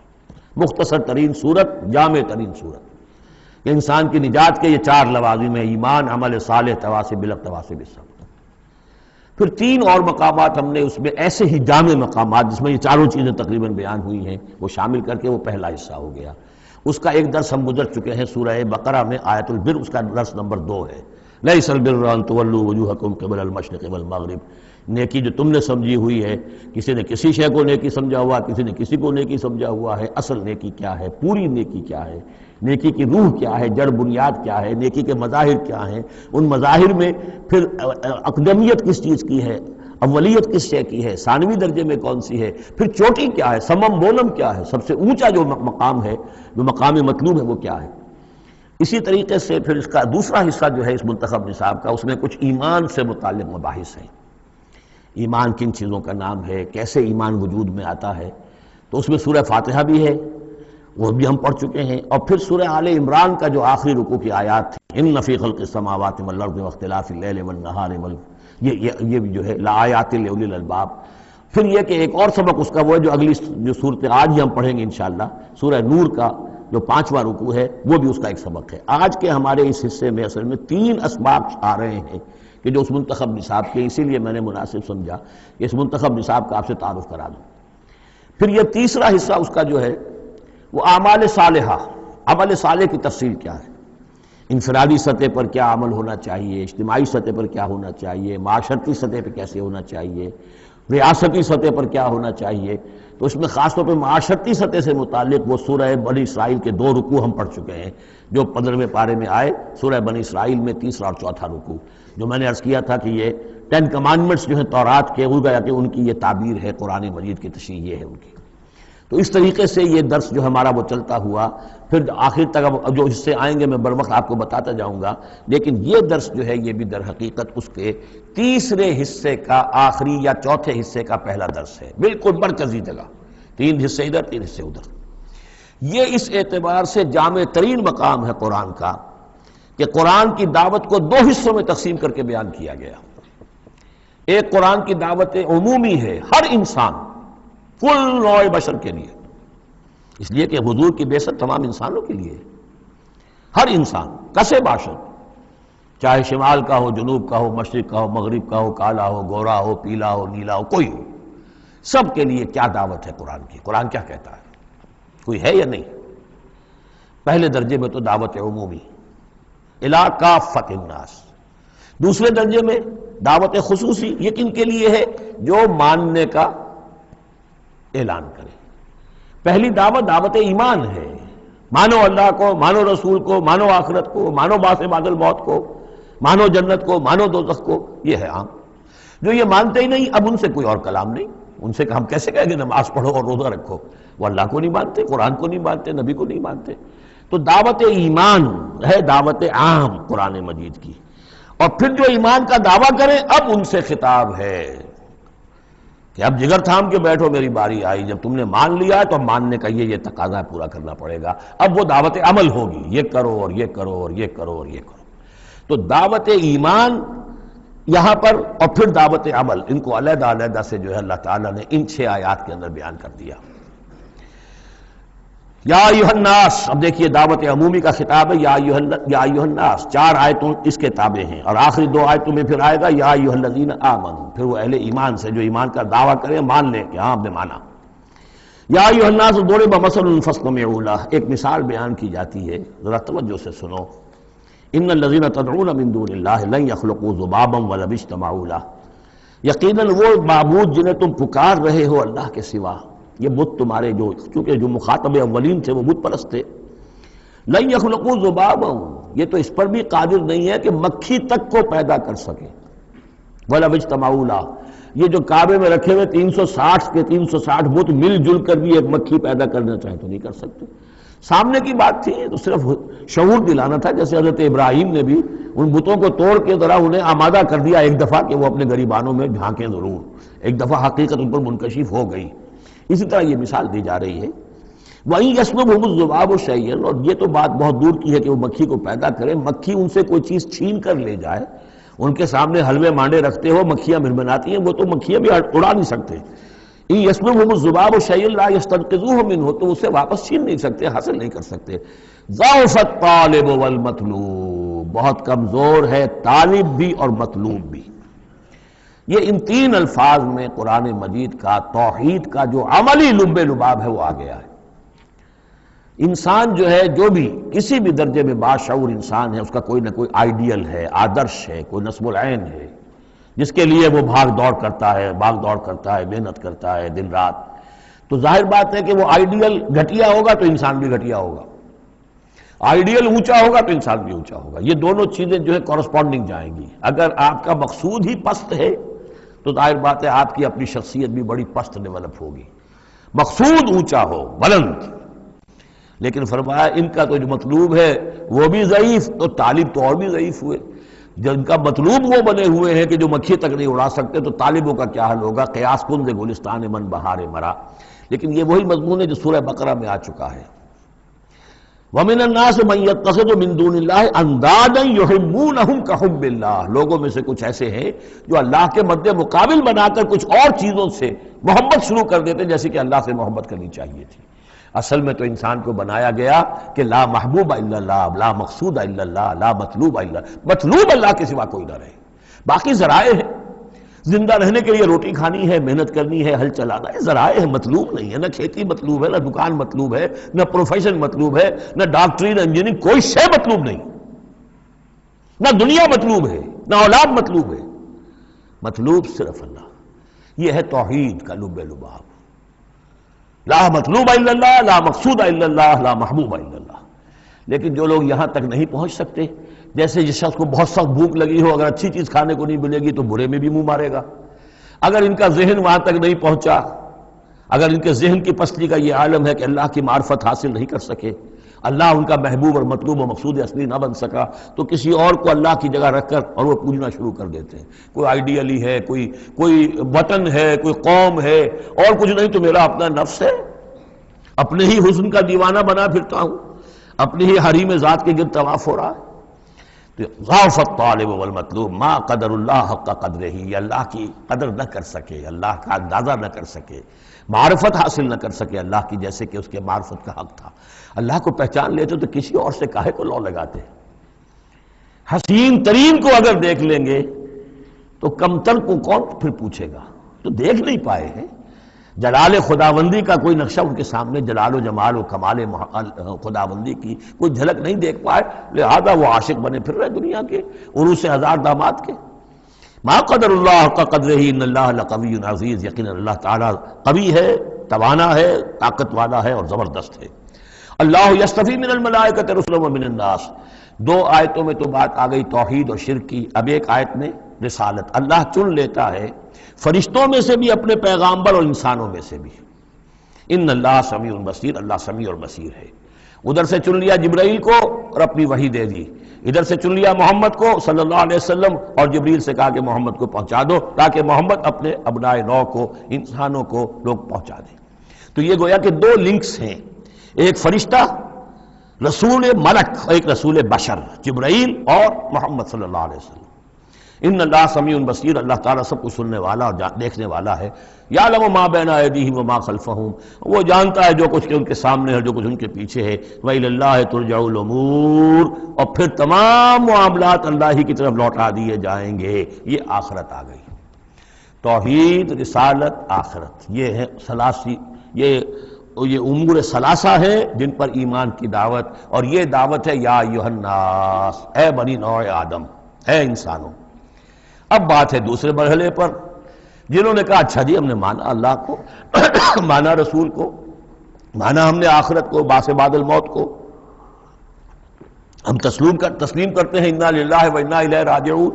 Speaker 1: مختصر ترین صورت، جامع ترین صورت، کہ انسان کی نجات کے یہ 4 لوازم ہیں: ایمان، عمل صالح، تواصی بالحق، تواصی بالصبر۔ پھر 3 اور مقامات ہم نے اس میں ایسے ہی جامع مقامات جس میں یہ چاروں چیزیں تقریباً بیان ہوئی ہیں وہ شامل کر کے وہ پہلا حصہ ہو گیا۔ اس کا ایک درس ہم گزر چکے ہیں سورہ بقرہ میں، آیت البر، اس کا درس نمبر 2 ہے۔ لیس البر ان تولوا وجوہکم قبل المشرق والمغرب، نیکی جو تم نے سمجھی ہوئی ہے، کسی نے کسی شے کو نیکی سمجھا ہوا، کسی نے کسی کو نیکی سمجھا ہوا ہے۔ اصل نیکی کیا ہے، پوری نیکی کیا ہے، نیکی کی روح کیا ہے، جڑ بنیاد کیا ہے، نیکی کے مظاہر کیا ہیں، ان مظاہر میں پھر اقدمیت کس چیز کی ہے، اولیت کس شے کی ہے، ثانوی درجے میں کون سی ہے، پھر چوٹی کیا ہے، سمم بولم کیا ہے، سب سے اونچا جو مقام ہے، جو مقام مطلوب ہے وہ کیا ہے۔ اسی طریقے سے پھر اس کا دوسرا حصہ جو ہے اس منتخب نصاب کا، اس میں کچھ ایمان سے متعلق مباحث ہیں۔ ایمان کن چیزوں کا نام ہے، کیسے ایمان وجود میں آتا ہے، تو اس میں سورہ فاتحہ بھی ہے، وہ بھی ہم پڑھ چکے ہیں، اور پھر سورہ آل عمران کا جو آخری رکوع کی آیات تھی، ان فی خلق السماوات والارض واختلاف اللیل والنہار یہ بھی جو ہے لآیات لأولی الالباب۔ پھر یہ کہ ایک اور سبق اس کا وہ ہے جو اگلی جو صورت آج ہی ہم پڑھیں گے انشاءاللہ، سورہ نور کا جو 5واں رکوع ہے، وہ بھی اس کا ایک سبق ہے۔ آج کے ہمارے اس حصے میں اصل میں 3 اسباق آ رہے ہیں کہ جو اس منتخب نصاب کے، اسی لیے میں نے مناسب سمجھا کہ اس منتخب نصاب کا آپ سے تعارف کرا دوں۔ پھر یہ تیسرا حصہ اس کا جو ہے وہ اعمال صالحہ، عمل صالح کی تفصیل کیا ہے، انفرادی سطح پر کیا عمل ہونا چاہیے، اجتماعی سطح پر کیا ہونا چاہیے، معاشرتی سطح پہ کیسے ہونا چاہیے، ریاستی سطح پر کیا ہونا چاہیے۔ تو اس میں خاص طور پہ معاشرتی سطح سے متعلق وہ سورہ بنی اسرائیل کے 2 رکوع ہم پڑھ چکے ہیں جو 15ویں پارے میں آئے، سورہ بنی اسرائیل میں 3 اور 4 رکوع، جو میں نے عرض کیا تھا کہ یہ 10 کمانڈمنٹس جو ہیں تورات کے، وہ گیا کہ ان کی یہ تعبیر ہے، قرآن مجید کی تشریح یہ ہے ان کی۔ تو اس طریقے سے یہ درس جو ہمارا وہ چلتا ہوا، پھر آخر تک اب جو حصے آئیں گے میں بر وقت آپ کو بتاتا جاؤں گا، لیکن یہ درس جو ہے یہ بھی در حقیقت اس کے تیسرے حصے کا آخری یا چوتھے حصے کا پہلا درس ہے، بالکل مرکزی جگہ، 3 حصے ادھر 3 حصے ادھر۔ یہ اس اعتبار سے جامع ترین مقام ہے قرآن کا کہ قرآن کی دعوت کو 2 حصوں میں تقسیم کر کے بیان کیا گیا۔ ایک قرآن کی دعوت عمومی ہے، ہر انسان، کل نوع بشر کے لیے، اس لیے کہ حضور کی بعثت تمام انسانوں کے لیے، ہر انسان کسے باشد، چاہے شمال کا ہو، جنوب کا ہو، مشرق کا ہو، مغرب کا ہو، کالا ہو، گورا ہو، پیلا ہو، نیلا ہو، کوئی ہو، سب کے لیے کیا دعوت ہے قرآن کی، قرآن کیا کہتا ہے، کوئی ہے یا نہیں؟ پہلے درجے میں تو دعوت عمومی، الی کافۃ الناس۔ دوسرے درجے میں دعوت خصوصی، یہ کن کے لیے ہے؟ جو ماننے کا اعلان کرے۔ پہلی دعوت دعوت ایمان ہے، مانو اللہ کو، مانو رسول کو، مانو آخرت کو، مانو بعث بعد الموت کو، مانو جنت کو، مانو دوزخ کو، یہ ہے عام۔ جو یہ مانتے ہی نہیں، اب ان سے کوئی اور کلام نہیں، ان سے ہم کیسے کہیں گے نماز پڑھو اور روزہ رکھو، وہ اللہ کو نہیں مانتے، قرآن کو نہیں مانتے، نبی کو نہیں مانتے۔ تو دعوت ایمان ہے، دعوت عام قرآن مجید کی۔ اور پھر جو ایمان کا دعویٰ کریں، اب ان سے خطاب ہے کہ اب جگر تھام کے بیٹھو، میری باری آئی، جب تم نے مان لیا ہے تو اب ماننے کا یہ تقاضا پورا کرنا پڑے گا۔ اب وہ دعوت عمل ہوگی، یہ کرو اور یہ کرو اور یہ کرو اور یہ کرو۔ تو دعوت ایمان یہاں پر اور پھر دعوت عمل، ان کو علیحدہ علیحدہ سے جو ہے اللہ تعالیٰ نے ان 6 آیات کے اندر بیان کر دیا۔ یا ایھا الناس، اب دیکھیے دعوت عمومی کا خطاب ہے، یا ایھا الناس، 4 آیتوں اس کے تابع ہیں، اور آخری 2 آیتوں میں پھر آئے گا یا ایھا الذین آمنوا، پھر وہ اہل ایمان سے جو ایمان کا دعویٰ کریں مان لیں کہ ہاں ہم نے مانا۔ یا ایھا الناس ضرب مثل فاستمعوا لہ، ایک مثال بیان کی جاتی ہے، ذرا توجہ سے سنو۔ ان الذین تدعون من دون اللہ لن یخلقوا ذبابا ولو اجتمعوا لہ، یقیناً وہ معبود جنہیں تم پکار رہے ہو اللہ کے سوا، یہ بت تمہارے جو، چونکہ جو مخاطب اولین تھے وہ بت پرست تھے، لن یخلقوا ذبابا، یہ تو اس پر بھی قادر نہیں ہے کہ مکھی تک کو پیدا کر سکے، ولو اجتمعوا لہ، یہ جو کعبے میں رکھے ہوئے 360 کے 360 بت مل جل کر بھی ایک مکھی پیدا کرنا چاہیں تو نہیں کر سکتے۔ سامنے کی بات تھی تو صرف شعور دلانا تھا، جیسے حضرت ابراہیم نے بھی ان بتوں کو توڑ کے ذرا انہیں آمادہ کر دیا ایک دفعہ کہ وہ اپنے گریبانوں میں جھانکیں ضرور، ایک دفعہ حقیقت ان پر منکشف ہو گئی۔ اسی طرح یہ مثال دی جا رہی ہے، وَإِن يَسْلُبْهُمُ الذُّبَابُ شَيْئًا، اور یہ تو بات بہت دور کی ہے کہ وہ مکھی کو پیدا کرے، مکھی ان سے کوئی چیز چھین کر لے جائے، ان کے سامنے حلوے مانڈے رکھتے ہو مکھیاں بھنبھناتی ہیں، وہ تو مکھیاں بھی اڑا نہیں سکتے۔ إِن يَسْلُبْهُمُ الذُّبَابُ شَيْئًا لَا يَسْتَنقِذُوهُ مِنْهُ، تو اسے واپس چھین نہیں سکتے، حاصل نہیں کر سکتے۔ ضَعُفَ الطَّالِبُ وَالْمَطْلُوبُ، بہت کمزور ہے طالب بھی اور مطلوب بھی۔ یہ ان 3 الفاظ میں قرآن مجید کا توحید کا جو عملی لب لباب ہے وہ آ گیا ہے۔ انسان جو ہے، جو بھی کسی بھی درجے میں باشعور انسان ہے، اس کا کوئی نہ کوئی آئیڈیل ہے، آدرش ہے، کوئی نصب العین ہے جس کے لیے وہ بھاگ دوڑ کرتا ہے، محنت کرتا ہے دن رات۔ تو ظاہر بات ہے کہ وہ آئیڈیل گھٹیا ہوگا تو انسان بھی گھٹیا ہوگا، آئیڈیل اونچا ہوگا تو انسان بھی اونچا ہوگا۔ یہ دونوں چیزیں جو ہے کورسپونڈنگ جائیں گی۔ اگر آپ کا مقصود ہی پست ہے تو ظاہر بات ہے آپ کی اپنی شخصیت بھی بڑی پست ڈیولپ ہوگی۔ مقصود اونچا ہو، بلند، لیکن فرمایا ان کا تو جو مطلوب ہے وہ بھی ضعیف، تو طالب تو اور بھی ضعیف ہوئے۔ جن کا مطلوب وہ بنے ہوئے ہیں کہ جو مکھی تک نہیں اڑا سکتے، تو طالبوں کا کیا حل ہوگا؟ قیاس کن سے گلستان من بہار مرا۔ لیکن یہ وہی مضمون ہے جو سورہ بقرہ میں آ چکا ہے۔ وَمِنَ النَّاسِ مَن يَتَّخِذُ مِن دُونِ اللَّهِ أَندَادًا يُحِبُّونَهُمْ كَحُبِّ اللَّهِ، لوگوں میں سے کچھ ایسے ہیں جو اللہ کے مد مقابل بنا کر کچھ اور چیزوں سے محبت شروع کر دیتے جیسے کہ اللہ سے محبت کرنی چاہیے تھی۔ اصل میں تو انسان کو بنایا گیا کہ لا محبوب الا اللہ، لا مقصود الا اللہ، لا مطلوب الا اللہ، مطلوب اللہ کے سوا کوئی نہ رہے، باقی ذرائع ہیں۔ زندہ رہنے کے لیے روٹی کھانی ہے، محنت کرنی ہے، ہل چلانا ہے، ذرائع ہے، مطلوب نہیں ہے۔ نہ کھیتی مطلوب ہے، نہ دکان مطلوب ہے، نہ پروفیشن مطلوب ہے، نہ ڈاکٹری، نہ انجینئرنگ، کوئی شے مطلوب نہیں، نہ دنیا مطلوب ہے، نہ اولاد مطلوب ہے، مطلوب صرف اللہ۔ یہ ہے توحید کا لب لباب، لا مطلوب الا اللہ، لا مقصود الا اللہ، لا محبوب الا اللہ۔ لیکن جو لوگ یہاں تک نہیں پہنچ سکتے، جیسے جس شخص کو بہت سخت بھوک لگی ہو، اگر اچھی چیز کھانے کو نہیں ملے گی تو برے میں بھی منہ مارے گا۔ اگر ان کا ذہن وہاں تک نہیں پہنچا، اگر ان کے ذہن کی پستی کا یہ عالم ہے کہ اللہ کی معرفت حاصل نہیں کر سکے، اللہ ان کا محبوب اور مطلوب و مقصود اصلی نہ بن سکا، تو کسی اور کو اللہ کی جگہ رکھ کر اور وہ پوجنا شروع کر دیتے ہیں۔ کوئی آئیڈیلی ہے، کوئی وطن ہے، کوئی قوم ہے، اور کچھ نہیں تو میرا اپنا نفس ہے، اپنے ہی حسن کا دیوانہ بنا پھرتا ہوں، اپنی ہی حریم ذات کے گرد طواف ہو رہا ہے۔ تو ضعف الطالب والمطلوب ما قدر اللہ حق قدرہ، یہ اللہ کی قدر نہ کر سکے، اللہ کا اندازہ نہ کر سکے، معرفت حاصل نہ کر سکے اللہ کی، جیسے کہ اس کے معرفت کا حق تھا۔ اللہ کو پہچان لیتے تو کسی اور سے کاہے کو لو لگاتے؟ حسین ترین کو اگر دیکھ لیں گے تو کمتر کو کون پھر پوچھے گا؟ تو دیکھ نہیں پائے ہیں جلال خداوندی کا کوئی نقشہ ان کے سامنے، جلال و جمال و کمال خداوندی کی کوئی جھلک نہیں دیکھ پائے، لہذا وہ عاشق بنے پھر رہے دنیا کے عروس ہزار داماد کے۔ ما قدر اللہ کا قدر ہی، ان اللہ لقوی عزیز، یقینا اللہ تعالیٰ قوی ہے، توانا ہے، طاقت والا ہے اور زبردست ہے۔ اللہ یصطفی من الملائکۃ رسلا ومن الناس، 2 آیتوں میں تو بات آ گئی توحید اور شرک کی، اب ایک آیت میں رسالت۔ اللہ چن لیتا ہے فرشتوں میں سے بھی اپنے پیغامبر اور انسانوں میں سے بھی۔ ان اللہ سمیع بصیر، اللہ سمیع اور بصیر ہے۔ ادھر سے چن لیا جبرائیل کو اور اپنی وحی دے دی، ادھر سے چن لیا محمد کو صلی اللہ علیہ وسلم اور جبریل سے کہا کہ محمد کو پہنچا دو، تاکہ محمد اپنے ابنائے نو کو، انسانوں کو لوگ پہنچا دیں۔ تو یہ گویا کہ 2 لنکس ہیں، ایک فرشتہ رسول ملک، ایک رسول بشر جبرائیل اور محمد صلی اللہ علیہ وسلم۔ ان اللہ سمیع بصیر، اللہ تعالیٰ سب کچھ سننے والا اور دیکھنے والا ہے۔ یعلم ما بین ایدیہم وما خلفہم، وہ جانتا ہے جو کچھ ان کے سامنے ہے، جو کچھ ان کے پیچھے ہے۔ وإلی اللہ ترجع الامور، اور پھر تمام معاملات اللہ ہی کی طرف لوٹا دیے جائیں گے۔ یہ آخرت آ گئی، توحید، رسالت، آخرت، یہ ہے ثلاثی، یہ امور ثلاثہ ہیں جن پر ایمان کی دعوت، اور یہ دعوت ہے یا ایھا الناس، اے بنی نوع آدم، اے انسانوں۔ اب بات ہے دوسرے مرحلے پر، جنہوں نے کہا اچھا جی ہم نے مانا اللہ کو، مانا رسول کو، مانا ہم نے آخرت کو، بعث بعد الموت کو، ہم تسلیم کرتے ہیں انا للہ و انا الیہ راجعون۔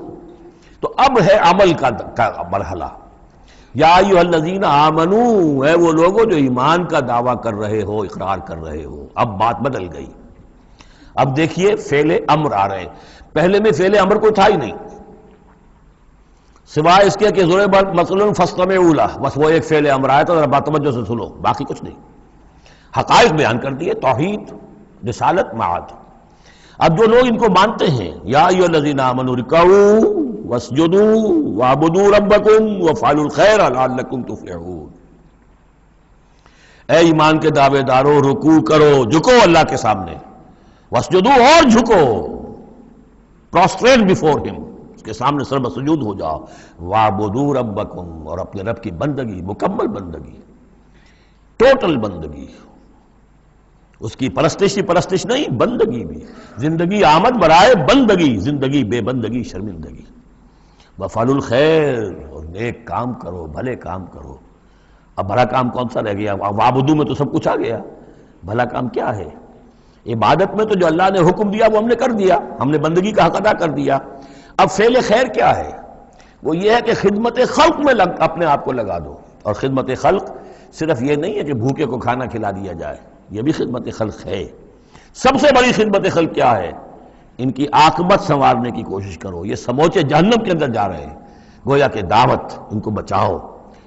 Speaker 1: تو اب ہے عمل کا مرحلہ، یا ایھا الذین آمنوا، اے وہ لوگوں جو ایمان کا دعویٰ کر رہے ہو، اقرار کر رہے ہو۔ اب بات بدل گئی، اب دیکھیے فعل امر آ رہے ہیں، پہلے میں فعل امر کوئی تھا ہی نہیں، سوائے اس کے کہ ضرب مثلا فاستمعوا لہ، بس وہ ایک فعل امر آیا تھا، ذرا باتوجہ سے سنو، باقی کچھ نہیں، حقائق بیان کر دیے، توحید، رسالت، معاد۔ اب جو لوگ ان کو مانتے ہیں، یا ایھا الذین آمنوا ارکعوا واسجدوا واعبدوا ربکم وافعلوا الخیر لعلکم تفلحون، اے ایمان کے دعوے دارو، رکوع کرو، جھکو اللہ کے سامنے، واسجدوا، اور جھکو، prostrate before him، اس کے سامنے سر سجود ہو جاؤ، وَاعْبُدُوا رَبَّكُمْ، اور اپنے رب کی بندگی، مکمل بندگی، ٹوٹل بندگی، اس کی پرستش نہیں، بندگی بھی، زندگی آمد برائے بندگی، زندگی بے بندگی شرمندگی، وَافْعَلُوا الْخَيْرَ، اور نیک کام کرو، بھلے کام کرو۔ اب بھلا کام کون سا رہ گیا؟ وَاعْبُدُوا میں تو سب کچھ آ گیا، بھلا کام کیا ہے؟ عبادت میں تو جو اللہ نے حکم دیا وہ ہم نے کر دیا، ہم نے بندگی کا حق ادا کر دیا۔ اب فعل خیر کیا ہے؟ وہ یہ ہے کہ خدمت خلق میں اپنے آپ کو لگا دو، اور خدمت خلق صرف یہ نہیں ہے کہ بھوکے کو کھانا کھلا دیا جائے، یہ بھی خدمت خلق ہے۔ سب سے بڑی خدمت خلق کیا ہے؟ ان کی عاقبت سنوارنے کی کوشش کرو، یہ سموچے جہنم کے اندر جا رہے ہیں، گویا کہ دعوت، ان کو بچاؤ،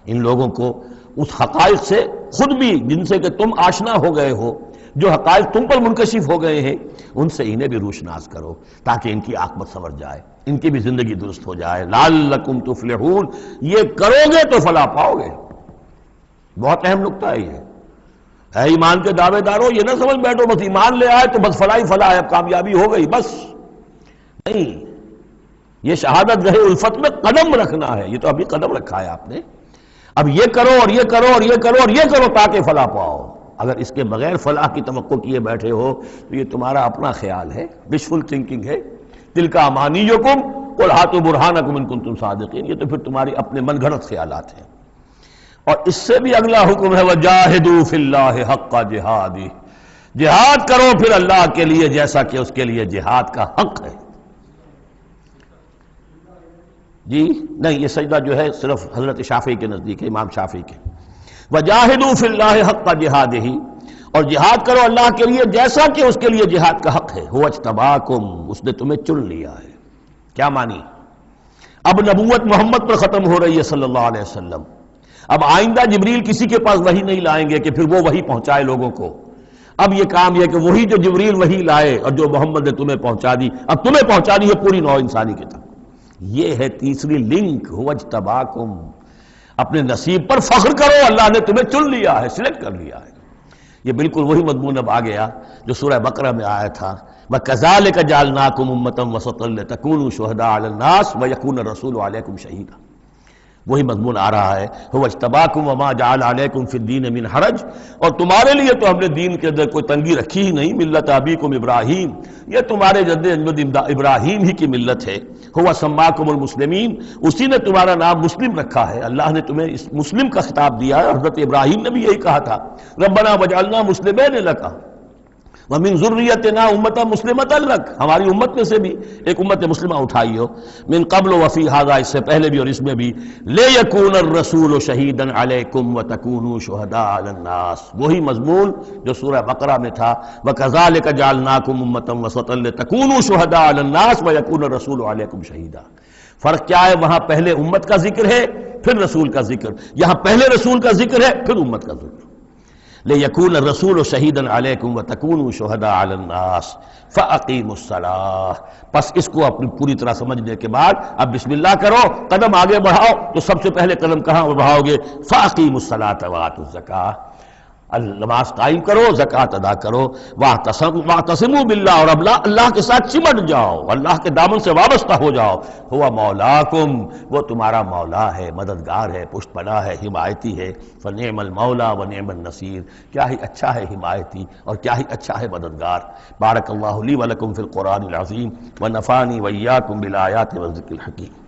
Speaker 1: ان لوگوں کو اس حقائق سے خود بھی جن سے کہ تم آشنا ہو گئے ہو، جو حقائق تم پر منکشف ہو گئے ہیں، ان سے انہیں بھی روشناس کرو تاکہ ان کی عاقبت سنور جائے، ان کی بھی زندگی درست ہو جائے۔ لعلکم تفلحون، یہ کرو گے تو فلاح پاؤ گے۔ بہت اہم نکتہ ہے یہ۔ اے ایمان کے دعوے دارو، یہ نہ سمجھ بیٹھو بس ایمان لے آئے تو بس فلاح ہی فلاح ہے، اب کامیابی ہو گئی بس، نہیں، یہ شہادت گاہ الفت میں قدم رکھنا ہے، یہ تو ابھی قدم رکھا ہے آپ نے، اب یہ کرو اور یہ کرو اور یہ کرو اور یہ کرو تاکہ فلاح پاؤ۔ اگر اس کے بغیر فلاح کی توقع کیے بیٹھے ہو تو یہ تمہارا اپنا خیال ہے، وشفل تھنکنگ ہے۔ تلک امانیکم قل ہاتوا برہانکم ان کنتم صادقین، یہ تو پھر تمہاری اپنے من گھڑت خیالات ہیں۔ اور اس سے بھی اگلا حکم ہے وجاہدوا فی اللہ حق جہادہ، جہاد کرو پھر اللہ کے لیے جیسا کہ اس کے لیے جہاد کا حق ہے۔ جی نہیں، یہ سجدہ جو ہے صرف حضرت شافعی کے نزدیک ہے، امام شافعی کے۔ وَجَاهِدُوا فِي اللَّهِ حَقَّ جِهَادِهِ، اور جہاد کرو اللہ کے لیے جیسا کہ اس کے لیے جہاد کا حق ہے۔ هُوَ اجْتَبَاكُمْ، اس نے تمہیں چن لیا ہے۔ کیا مانی؟ اب نبوت محمد پر ختم ہو رہی ہے صلی اللہ علیہ وسلم، اب آئندہ جبریل کسی کے پاس وحی نہیں لائیں گے کہ پھر وہ وحی پہنچائے لوگوں کو۔ اب یہ کام یہ کہ وہی جو جبریل وحی لائے اور جو محمد نے تمہیں پہنچا دی، اب تمہیں پہنچانی ہے پوری نوع انسانی کی طرف۔ یہ ہے تیسری لنک، هُوَ اجْتَبَاكُمْ، اپنے نصیب پر فخر کرو، اللہ نے تمہیں چن لیا ہے، سلیکٹ کر لیا ہے۔ یہ بالکل وہی مضمون اب آ گیا جو سورہ بقرہ میں آیا تھا، وَكَذَلِكَ جَعَلْنَاكُمْ أُمَّةً وَسَطًا لِتَكُونُوا شُهَدَاءَ عَلَى النَّاسِ وَيَكُونَ الرَّسُولُ عَلَيْكُمْ شَهِيدًا، وہی مضمون آ رہا ہے، هُوَ اجْتَبَاكُمْ وَمَا جَعَلَ عَلَيْكُمْ فِي الدِّينِ مِنْ حَرَجٍ، اور تمہارے لیے تو ہم نے دین کے اندر کوئی تنگی رکھی ہی نہیں، ملت ابیکم ابراہیم، یہ تمہارے جد اجداد ابراہیم ہی کی ملت ہے۔ هُوَ سَمَّاكُمُ الْمُسْلِمِينَ، اسی نے تمہارا نام مسلم رکھا ہے، اللہ نے تمہیں اس مسلم کا خطاب دیا ہے۔ حضرت ابراہیم نے بھی یہی کہا تھا، ربنا وجعلنا مسلمین لک ومن ذریتنا امۃ مسلمۃ لک، ہماری امت میں سے بھی ایک امت مسلمہ اٹھائی ہو، من قبل وفی ھذا، اس سے پہلے بھی اور اس میں بھی، لیکون الرسول شہیدا علیکم وتکونوا شہداء علی الناس، وہی مضمون جو سورہ بقرہ میں تھا، وکذالک جعلناکم امۃ وسطا لتکونوا شہداء علی الناس ویکون الرسول علیکم شہیدا۔ فرق کیا ہے؟ وہاں پہلے امت کا ذکر ہے پھر رسول کا ذکر، یہاں پہلے رسول کا ذکر ہے پھر امت کا ذکر۔ لِيَكُونَ الرَّسُولُ شَهِيدًا عَلَيْكُمْ وَتَكُونُوا شُهَدَاءَ عَلَى النَّاسِ فَأَقِيمُوا الصَّلَاةَ۔ بس اس کو اپنی پوری طرح سمجھنے کے بعد اب بسم اللہ کرو، قدم آگے بڑھاؤ، تو سب سے پہلے قدم کہاں بڑھاؤ گے؟ فَأَقِيمُوا الصَّلَاةَ وَآتُوا الزَّكَاةَ، نماز قائم کرو، زکوٰۃ ادا کرو، واعتصموا باللہ، اور اب اللہ کے ساتھ چمٹ جاؤ، اللہ کے دامن سے وابستہ ہو جاؤ، ہوا مولاکم، وہ تمہارا مولا ہے، مددگار ہے، پشت پناہ ہے، حمایتی ہے، فنعم المولا ونعم النصیر، کیا ہی اچھا ہے حمایتی اور کیا ہی اچھا ہے مددگار۔ بارک اللہ لی ولکم فی القرآن العظیم ونفعنی وإیاکم بالآیات والذکر الحکیم۔